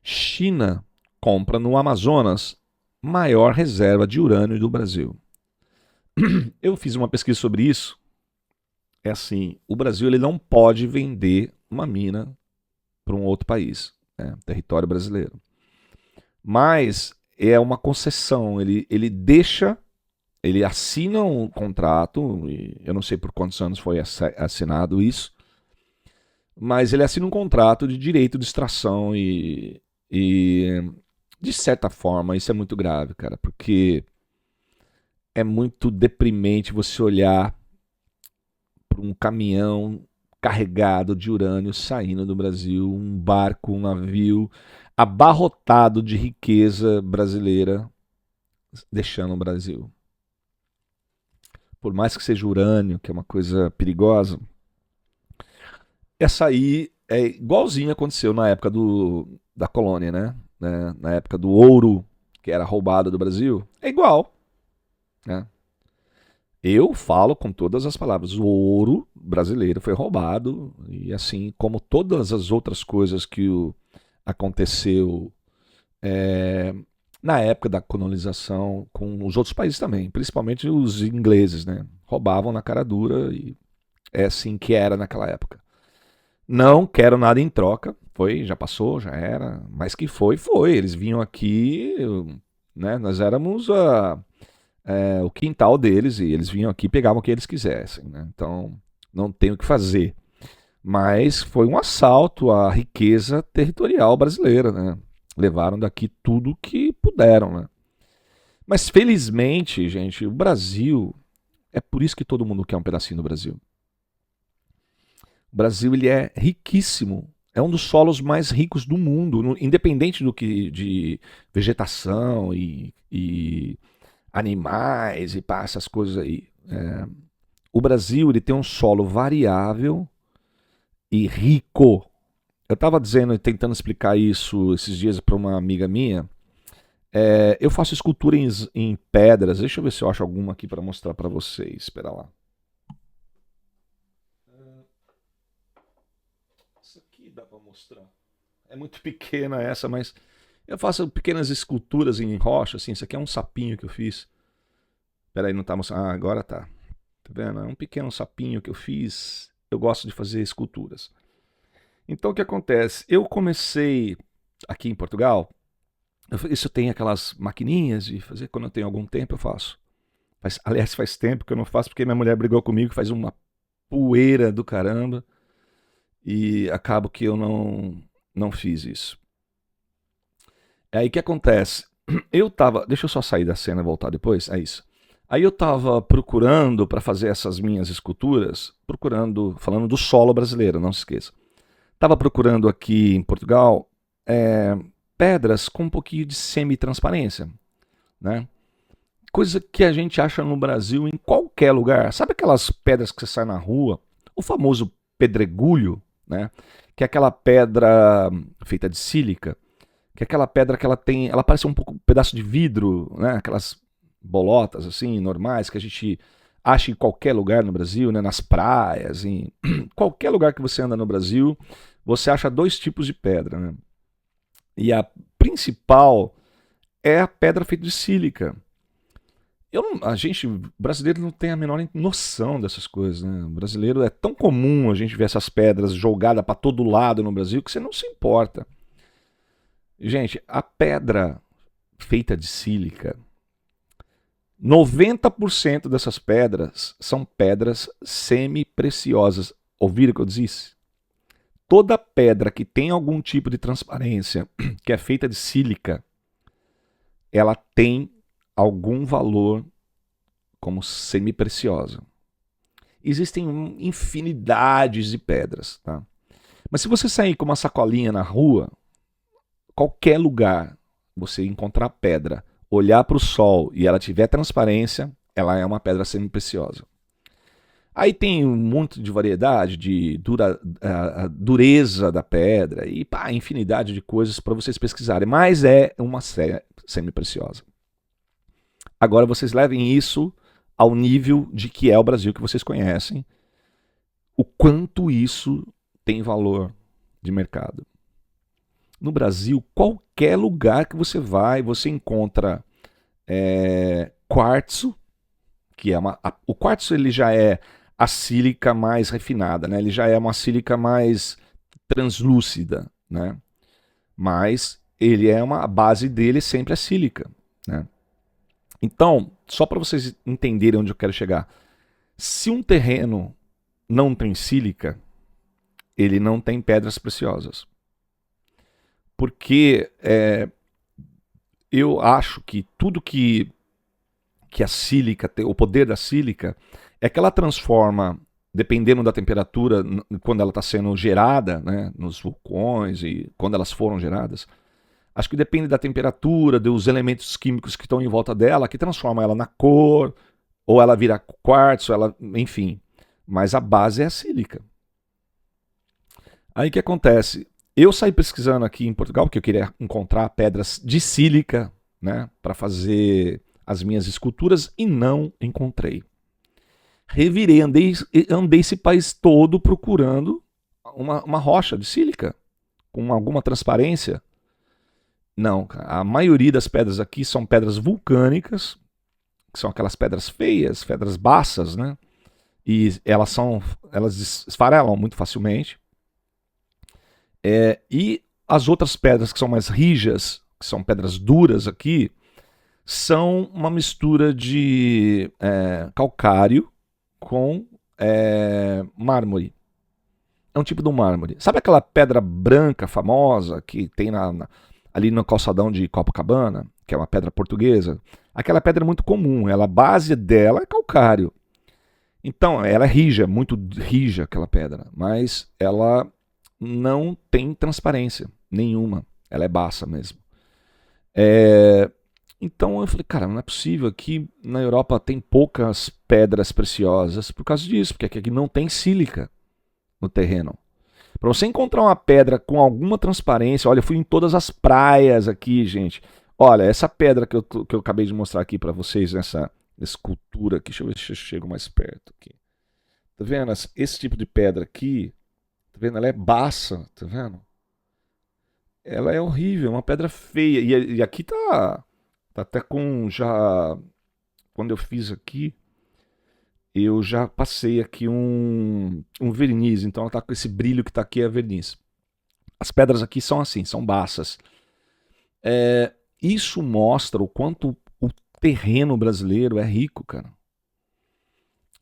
China compra no Amazonas maior reserva de urânio do Brasil. Eu fiz uma pesquisa sobre isso. É assim, o Brasil ele não pode vender uma mina para um outro país, né, território brasileiro. Mas é uma concessão, ele assina um contrato, e eu não sei por quantos anos foi assinado isso, mas ele assina um contrato de direito de extração e de certa forma isso é muito grave, cara, porque é muito deprimente você olhar para um caminhão carregado de urânio saindo do Brasil, um barco, um navio abarrotado de riqueza brasileira deixando o Brasil. Por mais que seja urânio, que é uma coisa perigosa, essa aí é igualzinha aconteceu na época da colônia, né? Na época do ouro que era roubado do Brasil, é igual, né? Eu falo com todas as palavras, o ouro brasileiro foi roubado, e assim como todas as outras coisas que aconteceu na época da colonização com os outros países também, principalmente os ingleses, né? Roubavam na cara dura e é assim que era naquela época. Não quero nada em troca, já passou, já era, mas que foi. Eles vinham aqui, né? Nós éramos o quintal deles e eles vinham aqui e pegavam o que eles quisessem, né? Então não tem o que fazer. Mas foi um assalto à riqueza territorial brasileira, né? Levaram daqui tudo que puderam, né? Mas felizmente, gente, o Brasil, é por isso que todo mundo quer um pedacinho do Brasil. O Brasil ele é riquíssimo, é um dos solos mais ricos do mundo, independente do que de vegetação e animais e essas coisas aí. O Brasil ele tem um solo variável e rico. Eu estava dizendo e tentando explicar isso esses dias para uma amiga minha. Eu faço escultura em pedras. Deixa eu ver se eu acho alguma aqui para mostrar para vocês. Espera lá. Isso aqui dá para mostrar. É muito pequena essa, mas eu faço pequenas esculturas em rocha. Assim, isso aqui é um sapinho que eu fiz. Espera aí, não tá mostrando. Ah, agora tá. Tá vendo? É um pequeno sapinho que eu fiz. Eu gosto de fazer esculturas. Então o que acontece? Eu comecei aqui em Portugal, isso tem aquelas maquininhas de fazer, quando eu tenho algum tempo eu faço. Aliás, faz tempo que eu não faço porque minha mulher brigou comigo, faz uma poeira do caramba e acabo que eu não fiz isso. Aí o que acontece? Deixa eu só sair da cena e voltar depois, é isso. Aí eu tava procurando para fazer essas minhas esculturas, falando do solo brasileiro, não se esqueça. Tava procurando aqui em Portugal pedras com um pouquinho de semi-transparência, né? Coisa que a gente acha no Brasil em qualquer lugar. Sabe aquelas pedras que você sai na rua? O famoso pedregulho, né? Que é aquela pedra feita de sílica, que é aquela pedra que ela parece um pouco um pedaço de vidro, né? Aquelas bolotas assim, normais, que a gente acha em qualquer lugar no Brasil, né? Nas praias, em qualquer lugar que você anda no Brasil, você acha 2 tipos de pedra, né? E a principal é a pedra feita de sílica. A gente, brasileiro, não tem a menor noção dessas coisas, né? O brasileiro é tão comum a gente ver essas pedras jogadas para todo lado no Brasil que você não se importa. Gente, a pedra feita de sílica, 90% dessas pedras são pedras semi-preciosas. Ouviram o que eu disse? Toda pedra que tem algum tipo de transparência, que é feita de sílica, ela tem algum valor como semi-preciosa. Existem infinidades de pedras, tá? Mas se você sair com uma sacolinha na rua, qualquer lugar, você encontrar pedra, olhar para o sol e ela tiver transparência, ela é uma pedra semi-preciosa. Aí tem um monte de variedade, de a dureza da pedra e infinidade de coisas para vocês pesquisarem, mas é uma semi-preciosa. Agora vocês levem isso ao nível de que é o Brasil que vocês conhecem, o quanto isso tem valor de mercado. No Brasil, qualquer lugar que você vai, você encontra quartzo, que é o quartzo ele já é a sílica mais refinada, né? Ele já é uma sílica mais translúcida, né? Mas a base dele sempre é sílica, né? Então, só para vocês entenderem onde eu quero chegar, se um terreno não tem sílica, ele não tem pedras preciosas. Porque eu acho que tudo que a sílica tem, o poder da sílica, é que ela transforma, dependendo da temperatura, quando ela está sendo gerada, né, nos vulcões e quando elas foram geradas, acho que depende da temperatura, dos elementos químicos que estão em volta dela, que transforma ela na cor, ou ela vira quartzo, enfim. Mas a base é a sílica. Aí o que acontece? Eu saí pesquisando aqui em Portugal, porque eu queria encontrar pedras de sílica, né, para fazer as minhas esculturas, e não encontrei. Revirei, andei esse país todo procurando uma rocha de sílica, com alguma transparência. Não, a maioria das pedras aqui são pedras vulcânicas, que são aquelas pedras feias, pedras baças, né? E elas esfarelam muito facilmente. E as outras pedras que são mais rijas, que são pedras duras aqui, são uma mistura de calcário com mármore. É um tipo de mármore. Sabe aquela pedra branca famosa que tem ali no calçadão de Copacabana, que é uma pedra portuguesa? Aquela pedra é muito comum, a base dela é calcário. Então, ela é rija, muito rija aquela pedra, mas ela não tem transparência nenhuma, ela é baça mesmo. Então eu falei, cara, não é possível, aqui na Europa tem poucas pedras preciosas por causa disso, porque aqui não tem sílica no terreno. Para você encontrar uma pedra com alguma transparência, olha, eu fui em todas as praias aqui, gente. Olha, essa pedra que eu acabei de mostrar aqui para vocês, nessa escultura aqui, deixa eu ver se eu chego mais perto aqui. Tá vendo? Esse tipo de pedra aqui, tá vendo? Ela é baça, tá vendo? Ela é horrível, é uma pedra feia. E aqui tá até com já... Quando eu fiz aqui, eu já passei aqui um verniz, então ela tá com esse brilho que tá aqui, é verniz. As pedras aqui são assim, são baças. Isso mostra o quanto o terreno brasileiro é rico, cara.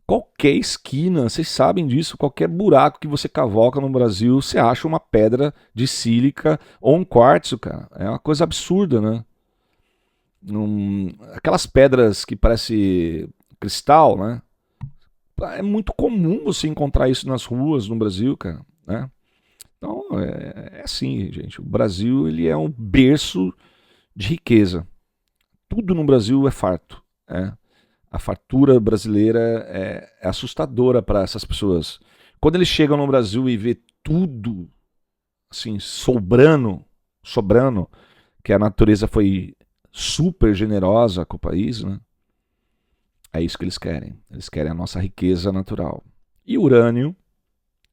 qualquer esquina, vocês sabem disso, qualquer buraco que você cavoca no Brasil, você acha uma pedra de sílica ou um quartzo, cara. É uma coisa absurda, né? Aquelas pedras que parece cristal, né? É muito comum você encontrar isso nas ruas no Brasil, cara, né? Então, é assim, gente. O Brasil, ele é um berço de riqueza. Tudo no Brasil é farto, né? A fartura brasileira é assustadora para essas pessoas. Quando eles chegam no Brasil e vê tudo assim sobrando, que a natureza foi super generosa com o país, né? É isso que eles querem. Eles querem a nossa riqueza natural. E o urânio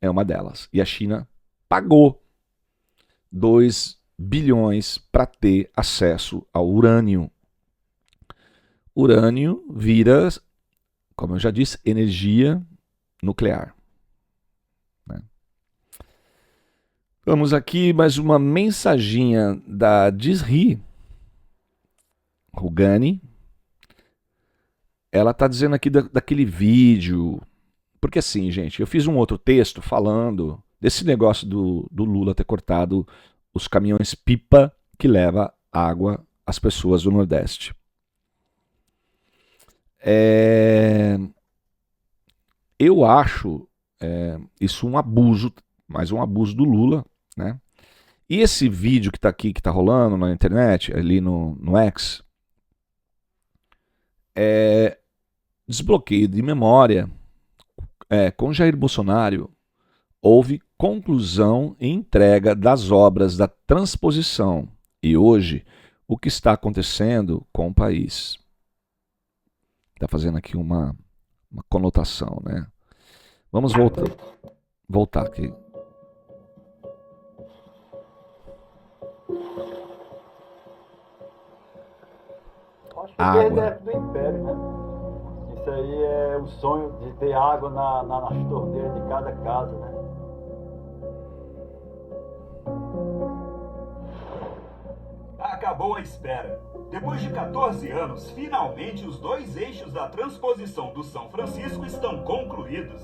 é uma delas. E a China pagou 2 bilhões para ter acesso ao urânio. Urânio vira, como eu já disse, energia nuclear. Né? Vamos aqui mais uma mensaginha da Dizri Rugani. Ela está dizendo aqui daquele vídeo. Porque assim, gente, eu fiz um outro texto falando desse negócio do Lula ter cortado os caminhões pipa que leva água às pessoas do Nordeste. Eu acho isso um abuso, mais um abuso do Lula, né? E esse vídeo que está aqui, que está rolando na internet, ali no X, desbloqueio de memória. Com Jair Bolsonaro, houve conclusão e entrega das obras da transposição. E hoje, o que está acontecendo com o país? Está fazendo aqui uma conotação, né? Vamos voltar aqui. Água. Do Império, né? Isso aí é o sonho de ter água nas torneiras de cada casa, né? Acabou a espera. Depois de 14 anos, finalmente os 2 eixos da transposição do São Francisco estão concluídos.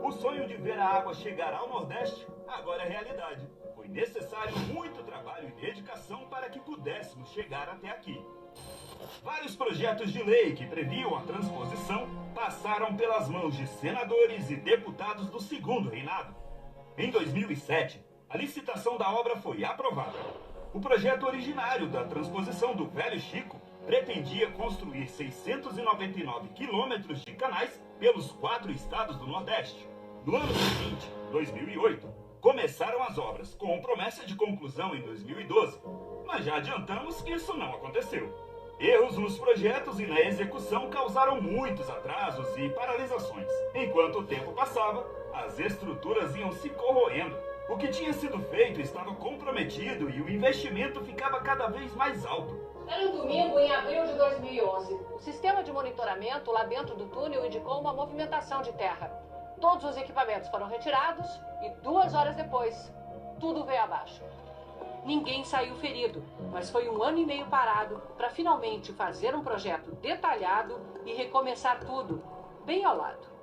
O sonho de ver a água chegar ao Nordeste agora é realidade. Foi necessário muito trabalho e dedicação para que pudéssemos chegar até aqui. Vários projetos de lei que previam a transposição passaram pelas mãos de senadores e deputados do segundo reinado. Em 2007, a licitação da obra foi aprovada. O projeto originário da transposição do Velho Chico pretendia construir 699 quilômetros de canais pelos 4 estados do Nordeste. No ano seguinte, 2008, começaram as obras, com promessa de conclusão em 2012. Mas já adiantamos que isso não aconteceu. Erros nos projetos e na execução causaram muitos atrasos e paralisações. Enquanto o tempo passava, as estruturas iam se corroendo. O que tinha sido feito estava comprometido e o investimento ficava cada vez mais alto. Era um domingo em abril de 2011. O sistema de monitoramento lá dentro do túnel indicou uma movimentação de terra. Todos os equipamentos foram retirados e 2 horas depois, tudo veio abaixo. Ninguém saiu ferido, mas foi 1 ano e meio parado para finalmente fazer um projeto detalhado e recomeçar tudo, bem ao lado.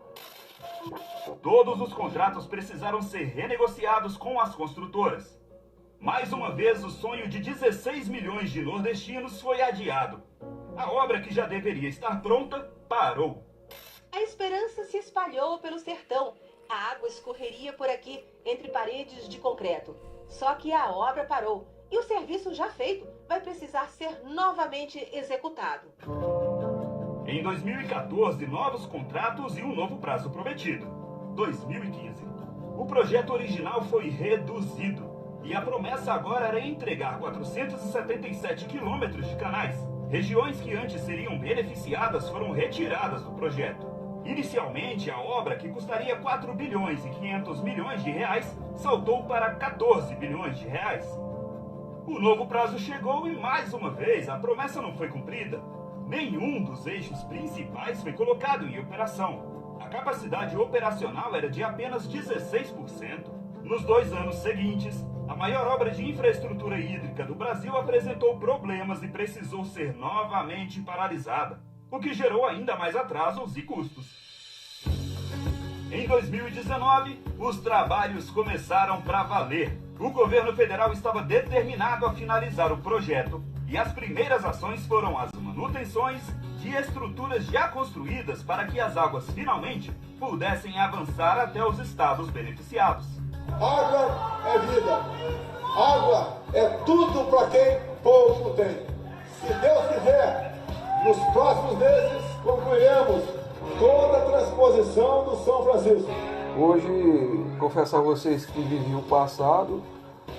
Todos os contratos precisaram ser renegociados com as construtoras. Mais uma vez, o sonho de 16 milhões de nordestinos foi adiado. A obra que já deveria estar pronta, parou. A esperança se espalhou pelo sertão. A água escorreria por aqui, entre paredes de concreto. Só que a obra parou e o serviço já feito vai precisar ser novamente executado. Em 2014, novos contratos e um novo prazo prometido. 2015. O projeto original foi reduzido e a promessa agora era entregar 477 quilômetros de canais. Regiões que antes seriam beneficiadas foram retiradas do projeto. Inicialmente, a obra, que custaria 4 bilhões e 500 milhões de reais, saltou para 14 bilhões de reais. O novo prazo chegou e, mais uma vez, a promessa não foi cumprida. Nenhum dos eixos principais foi colocado em operação. A capacidade operacional era de apenas 16%. Nos 2 anos seguintes, A maior obra de infraestrutura hídrica do Brasil apresentou problemas e precisou ser novamente paralisada, o que gerou ainda mais atrasos e custos. Em 2019, os trabalhos começaram para valer. O governo federal estava determinado a finalizar o projeto e as primeiras ações foram as manutenções de estruturas já construídas para que as águas finalmente pudessem avançar até os estados beneficiados. Água é vida. Água é tudo para quem pouco tem. Se Deus quiser, nos próximos meses concluiremos toda a transposição do São Francisco. Hoje, confesso a vocês que vivi o passado,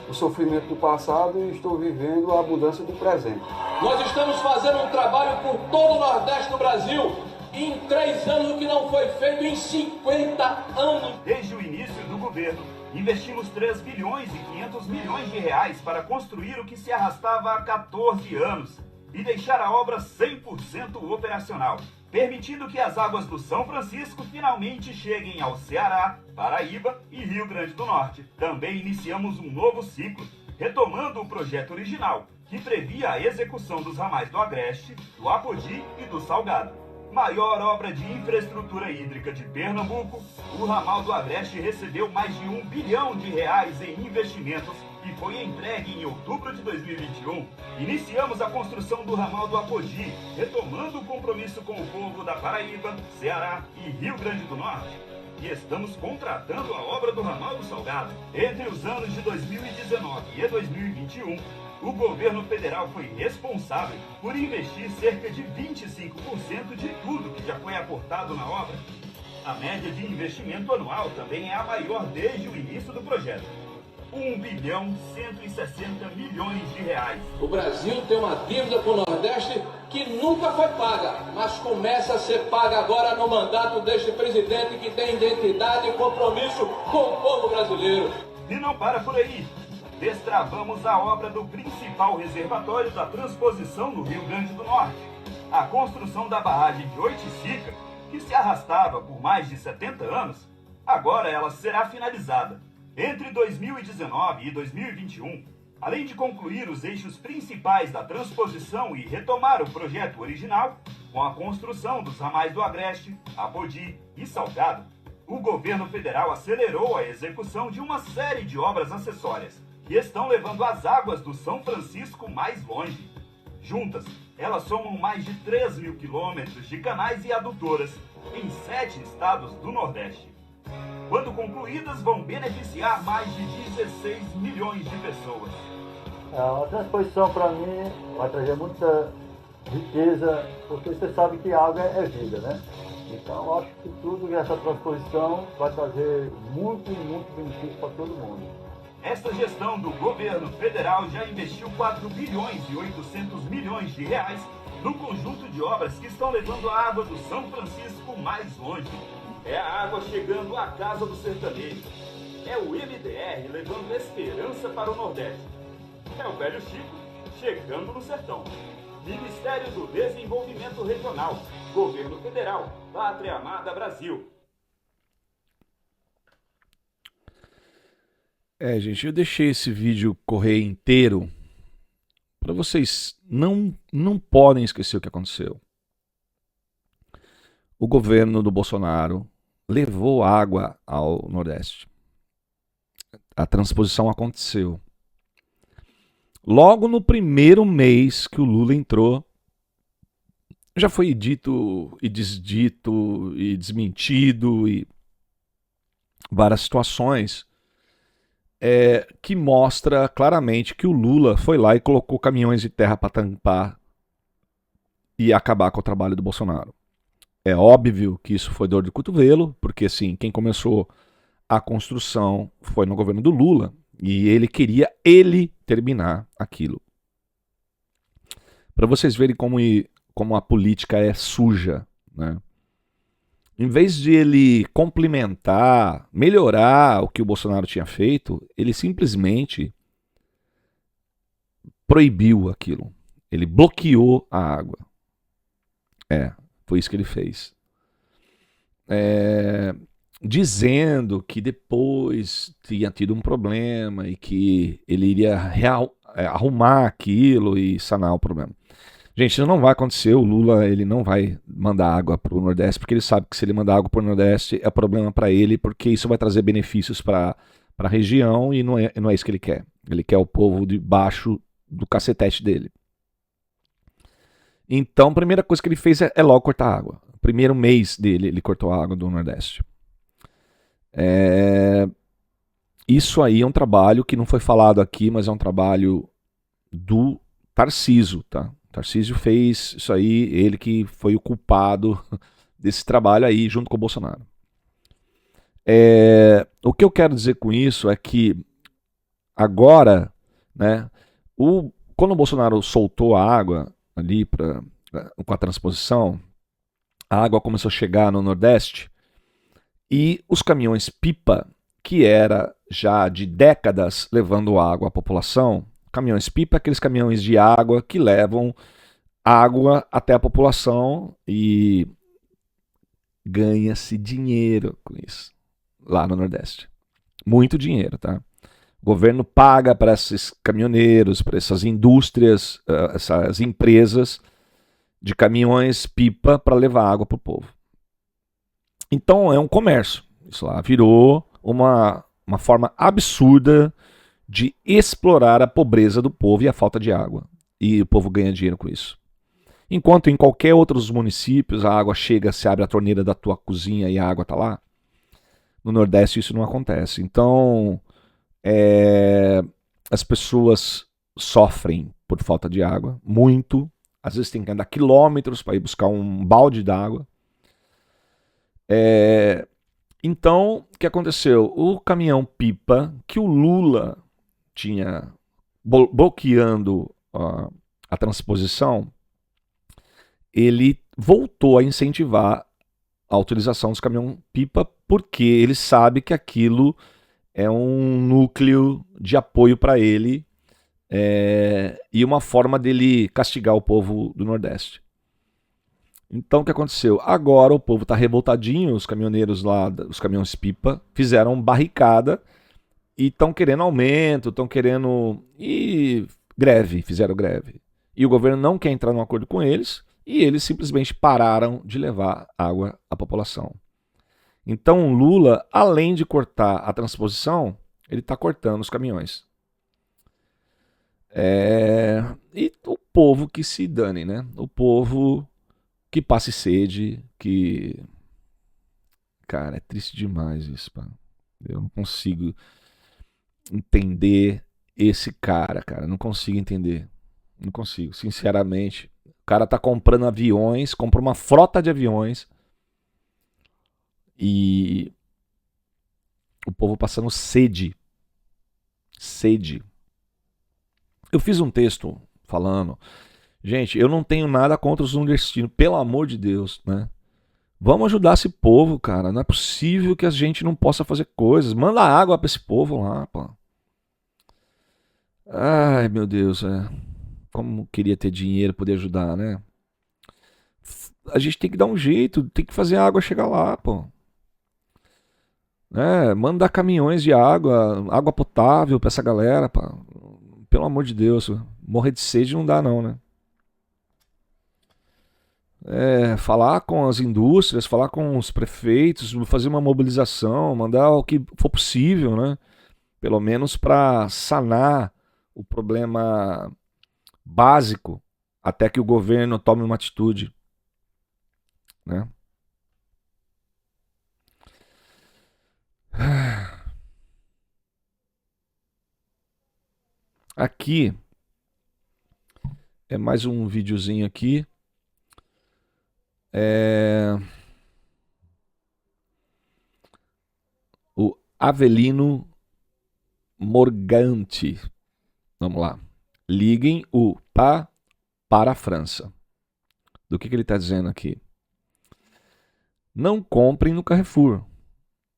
o sofrimento do passado e estou vivendo a abundância do presente. Nós estamos fazendo um trabalho por todo o Nordeste do Brasil em 3 anos, o que não foi feito em 50 anos. Desde o início do governo, investimos 3 bilhões e 500 milhões de reais para construir o que se arrastava há 14 anos e deixar a obra 100% operacional, permitindo que as águas do São Francisco finalmente cheguem ao Ceará, Paraíba e Rio Grande do Norte. Também iniciamos um novo ciclo, retomando o projeto original, que previa a execução dos ramais do Agreste, do Apodi e do Salgado. Maior obra de infraestrutura hídrica de Pernambuco, o ramal do Agreste recebeu mais de R$1 bilhão em investimentos e foi entregue em outubro de 2021. Iniciamos a construção do ramal do Apodi, retomando o compromisso com o povo da Paraíba, Ceará e Rio Grande do Norte. E estamos contratando a obra do ramal do Salgado. Entre os anos de 2019 e 2021, o governo federal foi responsável por investir cerca de 25% de tudo que já foi aportado na obra. A média de investimento anual também é a maior desde o início do projeto. R$1 bilhão 160 milhões. O Brasil tem uma dívida com o Nordeste que nunca foi paga, mas começa a ser paga agora no mandato deste presidente que tem identidade e compromisso com o povo brasileiro. E não para por aí. Destravamos a obra do principal reservatório da transposição no Rio Grande do Norte. A construção da barragem de Oiticica, que se arrastava por mais de 70 anos, agora ela será finalizada. Entre 2019 e 2021, além de concluir os eixos principais da transposição e retomar o projeto original, com a construção dos ramais do Agreste, Apodi e Salgado, o governo federal acelerou a execução de uma série de obras acessórias, que estão levando as águas do São Francisco mais longe. Juntas, elas somam mais de 3 mil quilômetros de canais e adutoras em 7 estados do Nordeste. Quando concluídas, vão beneficiar mais de 16 milhões de pessoas. A transposição, para mim, vai trazer muita riqueza, porque você sabe que água é vida, né? Então, eu acho que tudo essa transposição vai trazer muito benefício para todo mundo. Esta gestão do governo federal já investiu 4 bilhões e 800 milhões de reais no conjunto de obras que estão levando a água do São Francisco mais longe. É a água chegando à casa do sertanejo. É o MDR levando esperança para o Nordeste. É o velho Chico chegando no sertão. Ministério do Desenvolvimento Regional, Governo Federal, Pátria Amada Brasil. Gente, eu deixei esse vídeo correr inteiro para vocês não podem esquecer o que aconteceu. O governo do Bolsonaro levou água ao Nordeste. A transposição aconteceu. Logo no primeiro mês que o Lula entrou, já foi dito e desdito e desmentido e várias situações que mostra claramente que o Lula foi lá e colocou caminhões de terra para tampar e acabar com o trabalho do Bolsonaro. É óbvio que isso foi dor de cotovelo, porque assim, quem começou a construção foi no governo do Lula e ele queria terminar aquilo. Para vocês verem como a política é suja, né? Em vez de ele complementar, melhorar o que o Bolsonaro tinha feito, ele simplesmente proibiu aquilo. Ele bloqueou a água. Foi isso que ele fez. dizendo que depois tinha tido um problema e que ele iria arrumar aquilo e sanar o problema. Gente, isso não vai acontecer. O Lula, ele não vai mandar água para o Nordeste, porque ele sabe que se ele mandar água para o Nordeste é problema para ele, porque isso vai trazer benefícios para a região e não é isso que ele quer. Ele quer o povo debaixo do cacetete dele. Então, a primeira coisa que ele fez é logo cortar água. O primeiro mês dele, ele cortou a água do Nordeste. Isso aí é um trabalho que não foi falado aqui, mas é um trabalho do Tarcísio, tá? O Tarcísio fez isso aí, ele que foi o culpado desse trabalho aí, junto com o Bolsonaro. O que eu quero dizer com isso é que agora, né, quando o Bolsonaro soltou a água ali com a transposição, a água começou a chegar no Nordeste e os caminhões pipa, que era já de décadas levando água à população, caminhões pipa, aqueles caminhões de água que levam água até a população e ganha-se dinheiro com isso lá no Nordeste. Muito dinheiro, tá? O governo paga para esses caminhoneiros, para essas indústrias, essas empresas de caminhões pipa para levar água para o povo. Então é um comércio. Isso lá virou uma forma absurda de explorar a pobreza do povo e a falta de água. E o povo ganha dinheiro com isso. Enquanto em qualquer outros municípios a água chega, se abre a torneira da tua cozinha e a água está lá, no Nordeste isso não acontece. Então as pessoas sofrem por falta de água, muito. Às vezes tem que andar quilômetros para ir buscar um balde d'água. Então, o que aconteceu? O caminhão pipa que o Lula tinha bloqueando a transposição, ele voltou a incentivar a utilização dos caminhões pipa porque ele sabe que aquilo é um núcleo de apoio para ele e uma forma dele castigar o povo do Nordeste. Então o que aconteceu? Agora o povo está revoltadinho, os caminhoneiros lá, os caminhões pipa, fizeram barricada e estão querendo aumento, estão querendo... e fizeram greve. E o governo não quer entrar num acordo com eles e eles simplesmente pararam de levar água à população. Então o Lula, além de cortar a transposição, ele está cortando os caminhões. E o povo que se dane, né? O povo que passe sede, que... Cara, é triste demais isso, pá. Eu não consigo entender esse cara. Não consigo entender. Não consigo, sinceramente. O cara tá comprando aviões, comprou uma frota de aviões e o povo passando sede. Sede. Eu fiz um texto falando... Gente, eu não tenho nada contra os nordestinos, pelo amor de Deus, né? Vamos ajudar esse povo, cara. Não é possível que a gente não possa fazer coisas. Manda água pra esse povo lá, pô. Ai, meu Deus, como queria ter dinheiro, poder ajudar, né? A gente tem que dar um jeito, tem que fazer a água chegar lá, pô. Mandar caminhões de água potável pra essa galera, pô. Pelo amor de Deus, morrer de sede não dá não, né? Falar com as indústrias, falar com os prefeitos, fazer uma mobilização, mandar o que for possível, né? Pelo menos para sanar o problema básico, até que o governo tome uma atitude, né? Aqui é mais um videozinho aqui. O Avelino Morganti. Vamos lá. Liguem o PA para a França. Do que ele está dizendo aqui? Não comprem no Carrefour,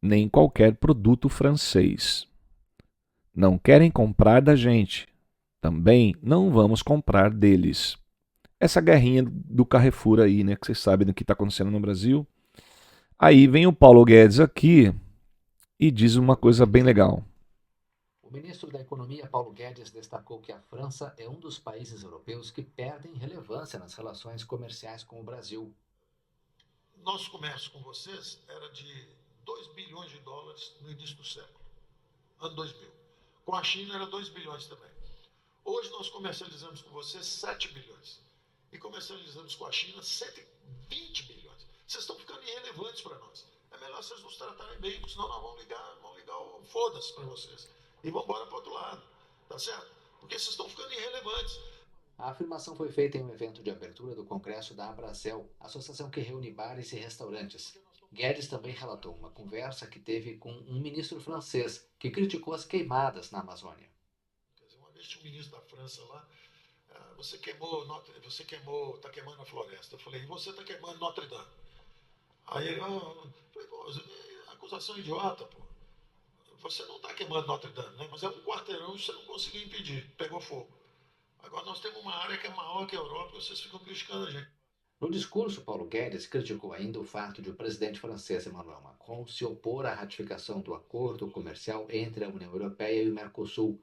nem qualquer produto francês. Não querem comprar da gente. Também não vamos comprar deles. Essa guerrinha do Carrefour aí, né? Que vocês sabem do que está acontecendo no Brasil. Aí vem o Paulo Guedes aqui e diz uma coisa bem legal. O ministro da Economia, Paulo Guedes, destacou que a França é um dos países europeus que perdem relevância nas relações comerciais com o Brasil. Nosso comércio com vocês era de 2 bilhões de dólares no início do século, ano 2000. Com a China era 2 bilhões também. Hoje nós comercializamos com vocês 7 bilhões. E comercializamos com a China 120 bilhões. Vocês estão ficando irrelevantes para nós. É melhor vocês nos tratarem bem, porque senão nós vamos ligar o foda-se para vocês. E vamos embora para o outro lado, tá certo? Porque vocês estão ficando irrelevantes. A afirmação foi feita em um evento de abertura do Congresso da Abracel, associação que reúne bares e restaurantes. Guedes também relatou uma conversa que teve com um ministro francês que criticou as queimadas na Amazônia. Quer dizer, uma vez tinha um ministro da França lá, você está queimando a floresta. Eu falei, e você está queimando Notre Dame. Aí ele, falei, pô, acusação idiota, pô. Você não está queimando Notre Dame, né? Mas é um quarteirão e você não conseguiu impedir, pegou fogo. Agora nós temos uma área que é maior que a Europa e vocês ficam criticando a gente. No discurso, Paulo Guedes criticou ainda o fato de o presidente francês Emmanuel Macron se opor à ratificação do acordo comercial entre a União Europeia e o Mercosul.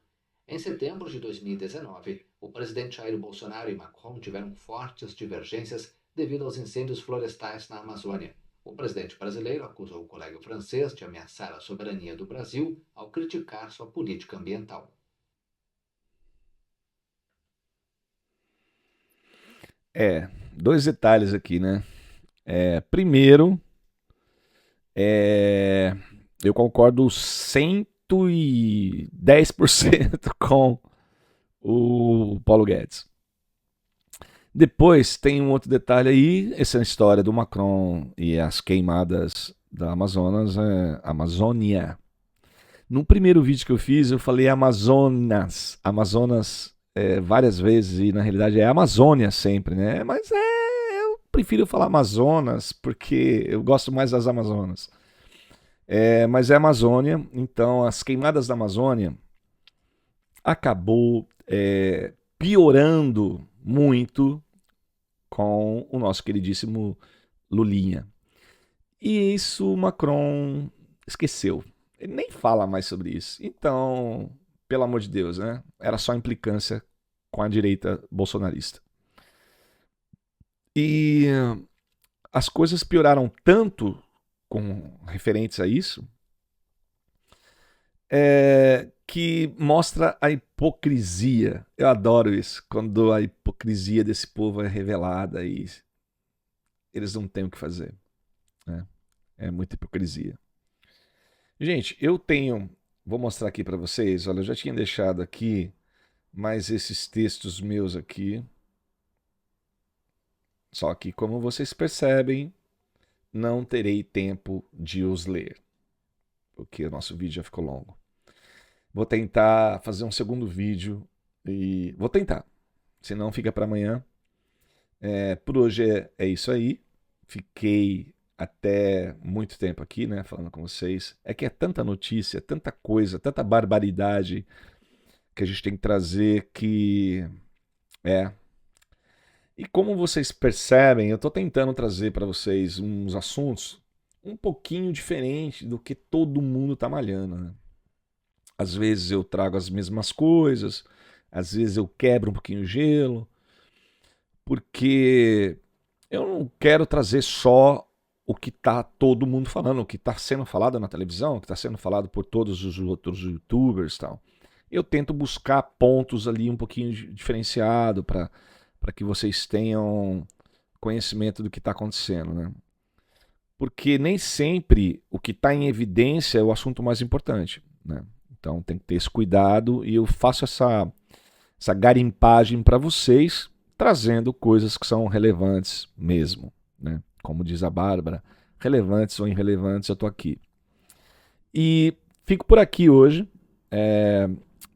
Em setembro de 2019, o presidente Jair Bolsonaro e Macron tiveram fortes divergências devido aos incêndios florestais na Amazônia. O presidente brasileiro acusou o colega francês de ameaçar a soberania do Brasil ao criticar sua política ambiental. Dois detalhes aqui, né? Primeiro, eu concordo 110% com o Paulo Guedes. Depois tem um outro detalhe aí, essa história do Macron e as queimadas da Amazônia. No primeiro vídeo que eu fiz, eu falei Amazonas várias vezes, e na realidade é Amazônia sempre, né? Mas eu prefiro falar Amazonas, porque eu gosto mais das Amazonas. Mas é Amazônia, então as queimadas da Amazônia acabou piorando muito com o nosso queridíssimo Lulinha. E isso o Macron esqueceu. Ele nem fala mais sobre isso. Então, pelo amor de Deus, né? Era só implicância com a direita bolsonarista. E as coisas pioraram tanto com referentes a isso, que mostra a hipocrisia. Eu adoro isso, quando a hipocrisia desse povo é revelada e eles não têm o que fazer, né? É muita hipocrisia. Gente, vou mostrar aqui para vocês, olha, eu já tinha deixado aqui, mas esses textos meus aqui, só que como vocês percebem, não terei tempo de os ler, porque o nosso vídeo já ficou longo. Vou tentar fazer um segundo vídeo e vou tentar, senão fica para amanhã. Por hoje é isso aí. Fiquei até muito tempo aqui, né, falando com vocês. É que é tanta notícia, tanta coisa, tanta barbaridade que a gente tem que trazer que E como vocês percebem, eu estou tentando trazer para vocês uns assuntos um pouquinho diferente do que todo mundo está malhando, né? Às vezes eu trago as mesmas coisas, às vezes eu quebro um pouquinho o gelo, porque eu não quero trazer só o que está todo mundo falando, o que está sendo falado na televisão, o que está sendo falado por todos os outros youtubers e tal. Eu tento buscar pontos ali um pouquinho diferenciado para que vocês tenham conhecimento do que está acontecendo, né? Porque nem sempre o que está em evidência é o assunto mais importante, né? Então tem que ter esse cuidado e eu faço essa garimpagem para vocês, trazendo coisas que são relevantes mesmo, né? Como diz a Bárbara, relevantes ou irrelevantes, eu estou aqui. E fico por aqui hoje.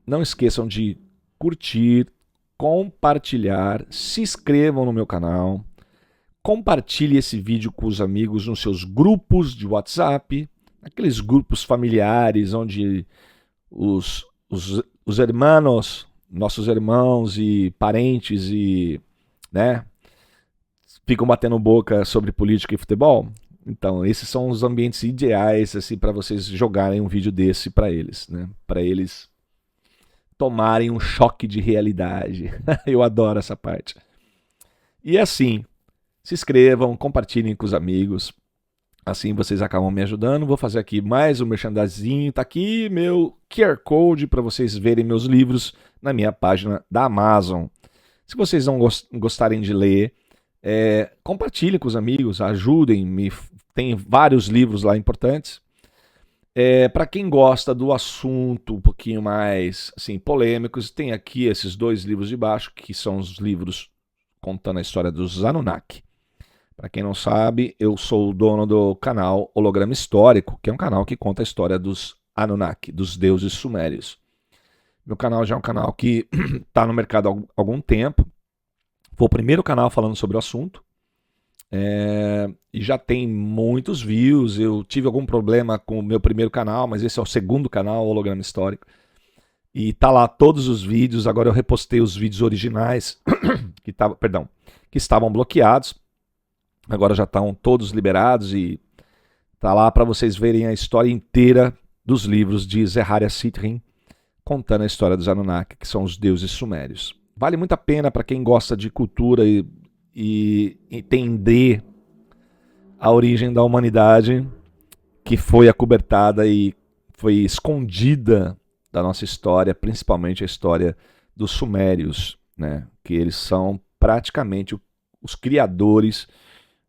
Não esqueçam de curtir, compartilhar, se inscrevam no meu canal, compartilhe esse vídeo com os amigos nos seus grupos de WhatsApp, aqueles grupos familiares onde os irmãos, nossos irmãos e parentes ficam batendo boca sobre política e futebol. Então, esses são os ambientes ideais assim para vocês jogarem um vídeo desse para eles, né? Para eles tomarem um choque de realidade. Eu adoro essa parte. E assim, se inscrevam, compartilhem com os amigos. Assim vocês acabam me ajudando. Vou fazer aqui mais um merchandising. Tá aqui meu QR Code para vocês verem meus livros na minha página da Amazon. Se vocês não gostarem de ler, compartilhem com os amigos, ajudem-me. Tem vários livros lá importantes. Para quem gosta do assunto um pouquinho mais assim, polêmicos, tem aqui esses 2 livros de baixo, que são os livros contando a história dos Anunnaki. Para quem não sabe, eu sou o dono do canal Holograma Histórico, que é um canal que conta a história dos Anunnaki, dos deuses sumérios. Meu canal já é um canal que está no mercado há algum tempo. Foi o primeiro canal falando sobre o assunto. E já tem muitos views. Eu tive algum problema com o meu primeiro canal, mas esse é o segundo canal, Holograma Histórico. E tá lá todos os vídeos. Agora eu repostei os vídeos originais que estavam bloqueados. Agora já estão todos liberados e tá lá para vocês verem a história inteira dos livros de Zeharia Sitchin, contando a história dos Anunnaki, que são os deuses sumérios. Vale muito a pena para quem gosta de cultura e entender a origem da humanidade, que foi acobertada e foi escondida da nossa história, principalmente a história dos sumérios, né? Que eles são praticamente os criadores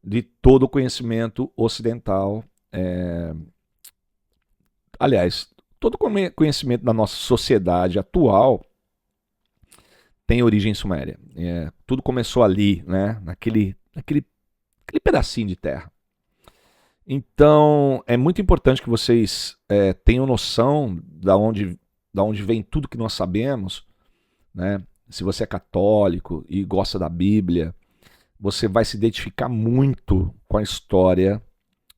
de todo o conhecimento ocidental. Aliás, todo o conhecimento da nossa sociedade atual tem origem suméria. Tudo começou ali, né? Naquele pedacinho de terra. Então, é muito importante que vocês tenham noção da onde vem tudo que nós sabemos, né? Se você é católico e gosta da Bíblia, você vai se identificar muito com a história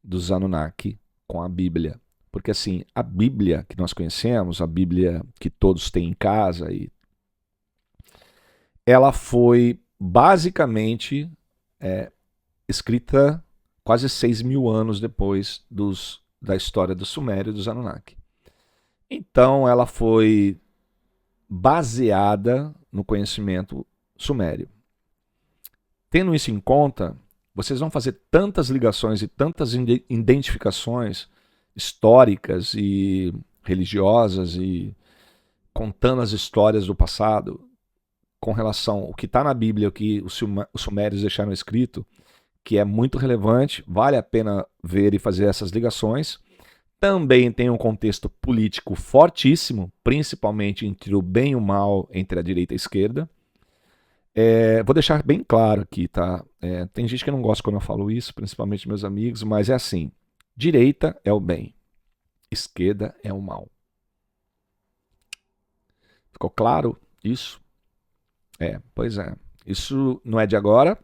dos Anunnaki, com a Bíblia. Porque assim, a Bíblia que nós conhecemos, a Bíblia que todos têm em casa, ela foi basicamente escrita quase 6.000 anos depois da história do Sumério e dos Anunnaki. Então ela foi baseada no conhecimento sumério. Tendo isso em conta, vocês vão fazer tantas ligações e tantas identificações históricas e religiosas e contando as histórias do passado com relação ao que está na Bíblia, o que os sumérios deixaram escrito, que é muito relevante, vale a pena ver e fazer essas ligações. Também tem um contexto político fortíssimo, principalmente entre o bem e o mal, entre a direita e a esquerda. Vou deixar bem claro aqui, tá? Tem gente que não gosta quando eu falo isso, principalmente meus amigos, mas é assim: direita é o bem, esquerda é o mal. Ficou claro isso? Pois é. Isso não é de agora.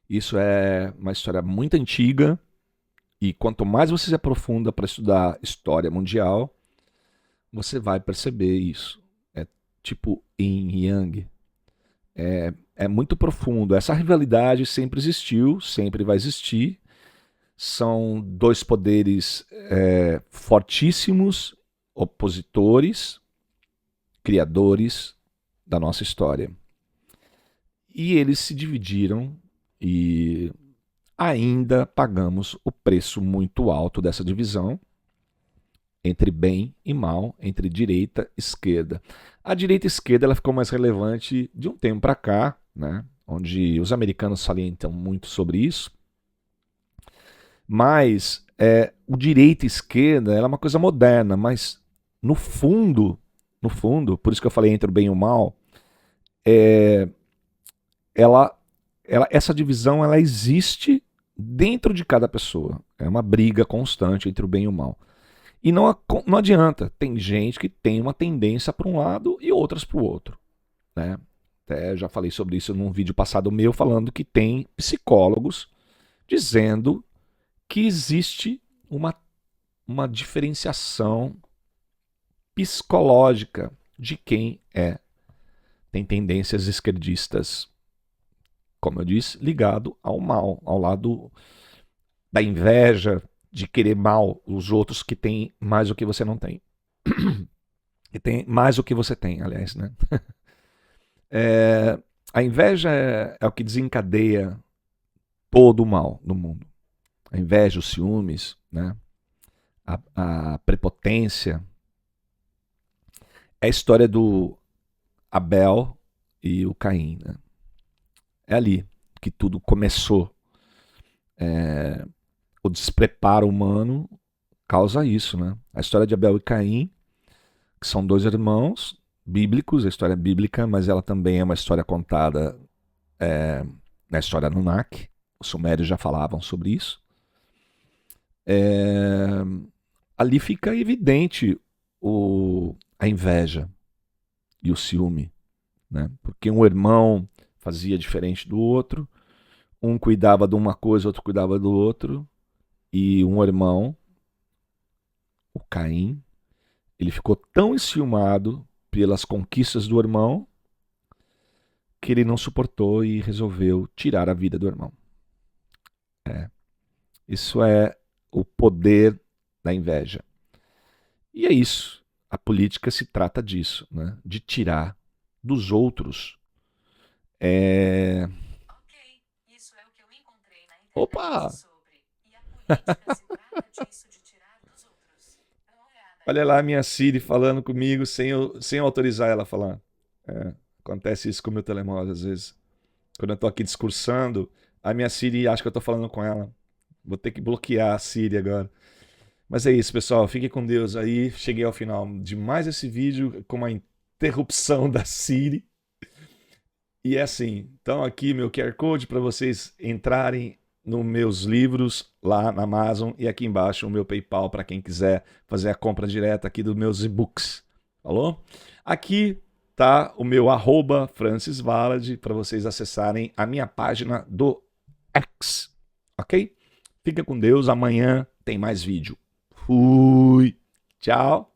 Isso é uma história muito antiga. E quanto mais você se aprofunda para estudar história mundial, você vai perceber isso. É tipo yin e yang. É muito profundo. Essa rivalidade sempre existiu, sempre vai existir. São dois poderes fortíssimos, opositores, criadores da nossa história. E eles se dividiram e ainda pagamos o preço muito alto dessa divisão entre bem e mal, entre direita e esquerda. A direita e esquerda ela ficou mais relevante de um tempo para cá, né? Onde os americanos salientam muito sobre isso. Mas o direita e esquerda ela é uma coisa moderna, mas no fundo, por isso que eu falei entre o bem e o mal, essa divisão ela existe dentro de cada pessoa. É uma briga constante entre o bem e o mal. E não adianta, tem gente que tem uma tendência para um lado e outras para o outro, né? Até já falei sobre isso num vídeo passado meu, falando que tem psicólogos dizendo que existe uma diferenciação psicológica de quem tem tendências esquerdistas, como eu disse, ligado ao mal, ao lado da inveja, de querer mal os outros que têm mais o que você não tem. E tem mais o que você tem, aliás, né? A inveja é o que desencadeia todo o mal no mundo. A inveja, os ciúmes, né? A prepotência. É a história do Abel e o Caim, né? É ali que tudo começou. O despreparo humano causa isso, né? A história de Abel e Caim, que são dois irmãos bíblicos, a história é bíblica, mas ela também é uma história contada na história Anunnaki. Os sumérios já falavam sobre isso. Ali fica evidente a inveja e o ciúme, né? Porque um irmão fazia diferente do outro, um cuidava de uma coisa, outro cuidava do outro, e um irmão, o Caim, ele ficou tão enciumado pelas conquistas do irmão que ele não suportou e resolveu tirar a vida do irmão. Isso é o poder da inveja. E é isso. A política se trata disso, né? De tirar dos outros. Isso é o que eu encontrei na internet. Opa! E a política se trata disso, de tirar dos outros. Olha lá a minha Siri falando comigo sem eu autorizar ela a falar. Acontece isso com o meu telemóvel às vezes. Quando eu tô aqui discursando, a minha Siri acha que eu tô falando com ela. Vou ter que bloquear a Siri agora. Mas é isso, pessoal. Fiquem com Deus aí. Cheguei ao final de mais esse vídeo com uma interrupção da Siri. E é assim. Então aqui meu QR Code para vocês entrarem nos meus livros lá na Amazon. E aqui embaixo o meu PayPal para quem quiser fazer a compra direta aqui dos meus e-books. Falou? Aqui tá o meu @FrancisValad para vocês acessarem a minha página do X. Ok? Fica com Deus. Amanhã tem mais vídeo. Fui. Tchau.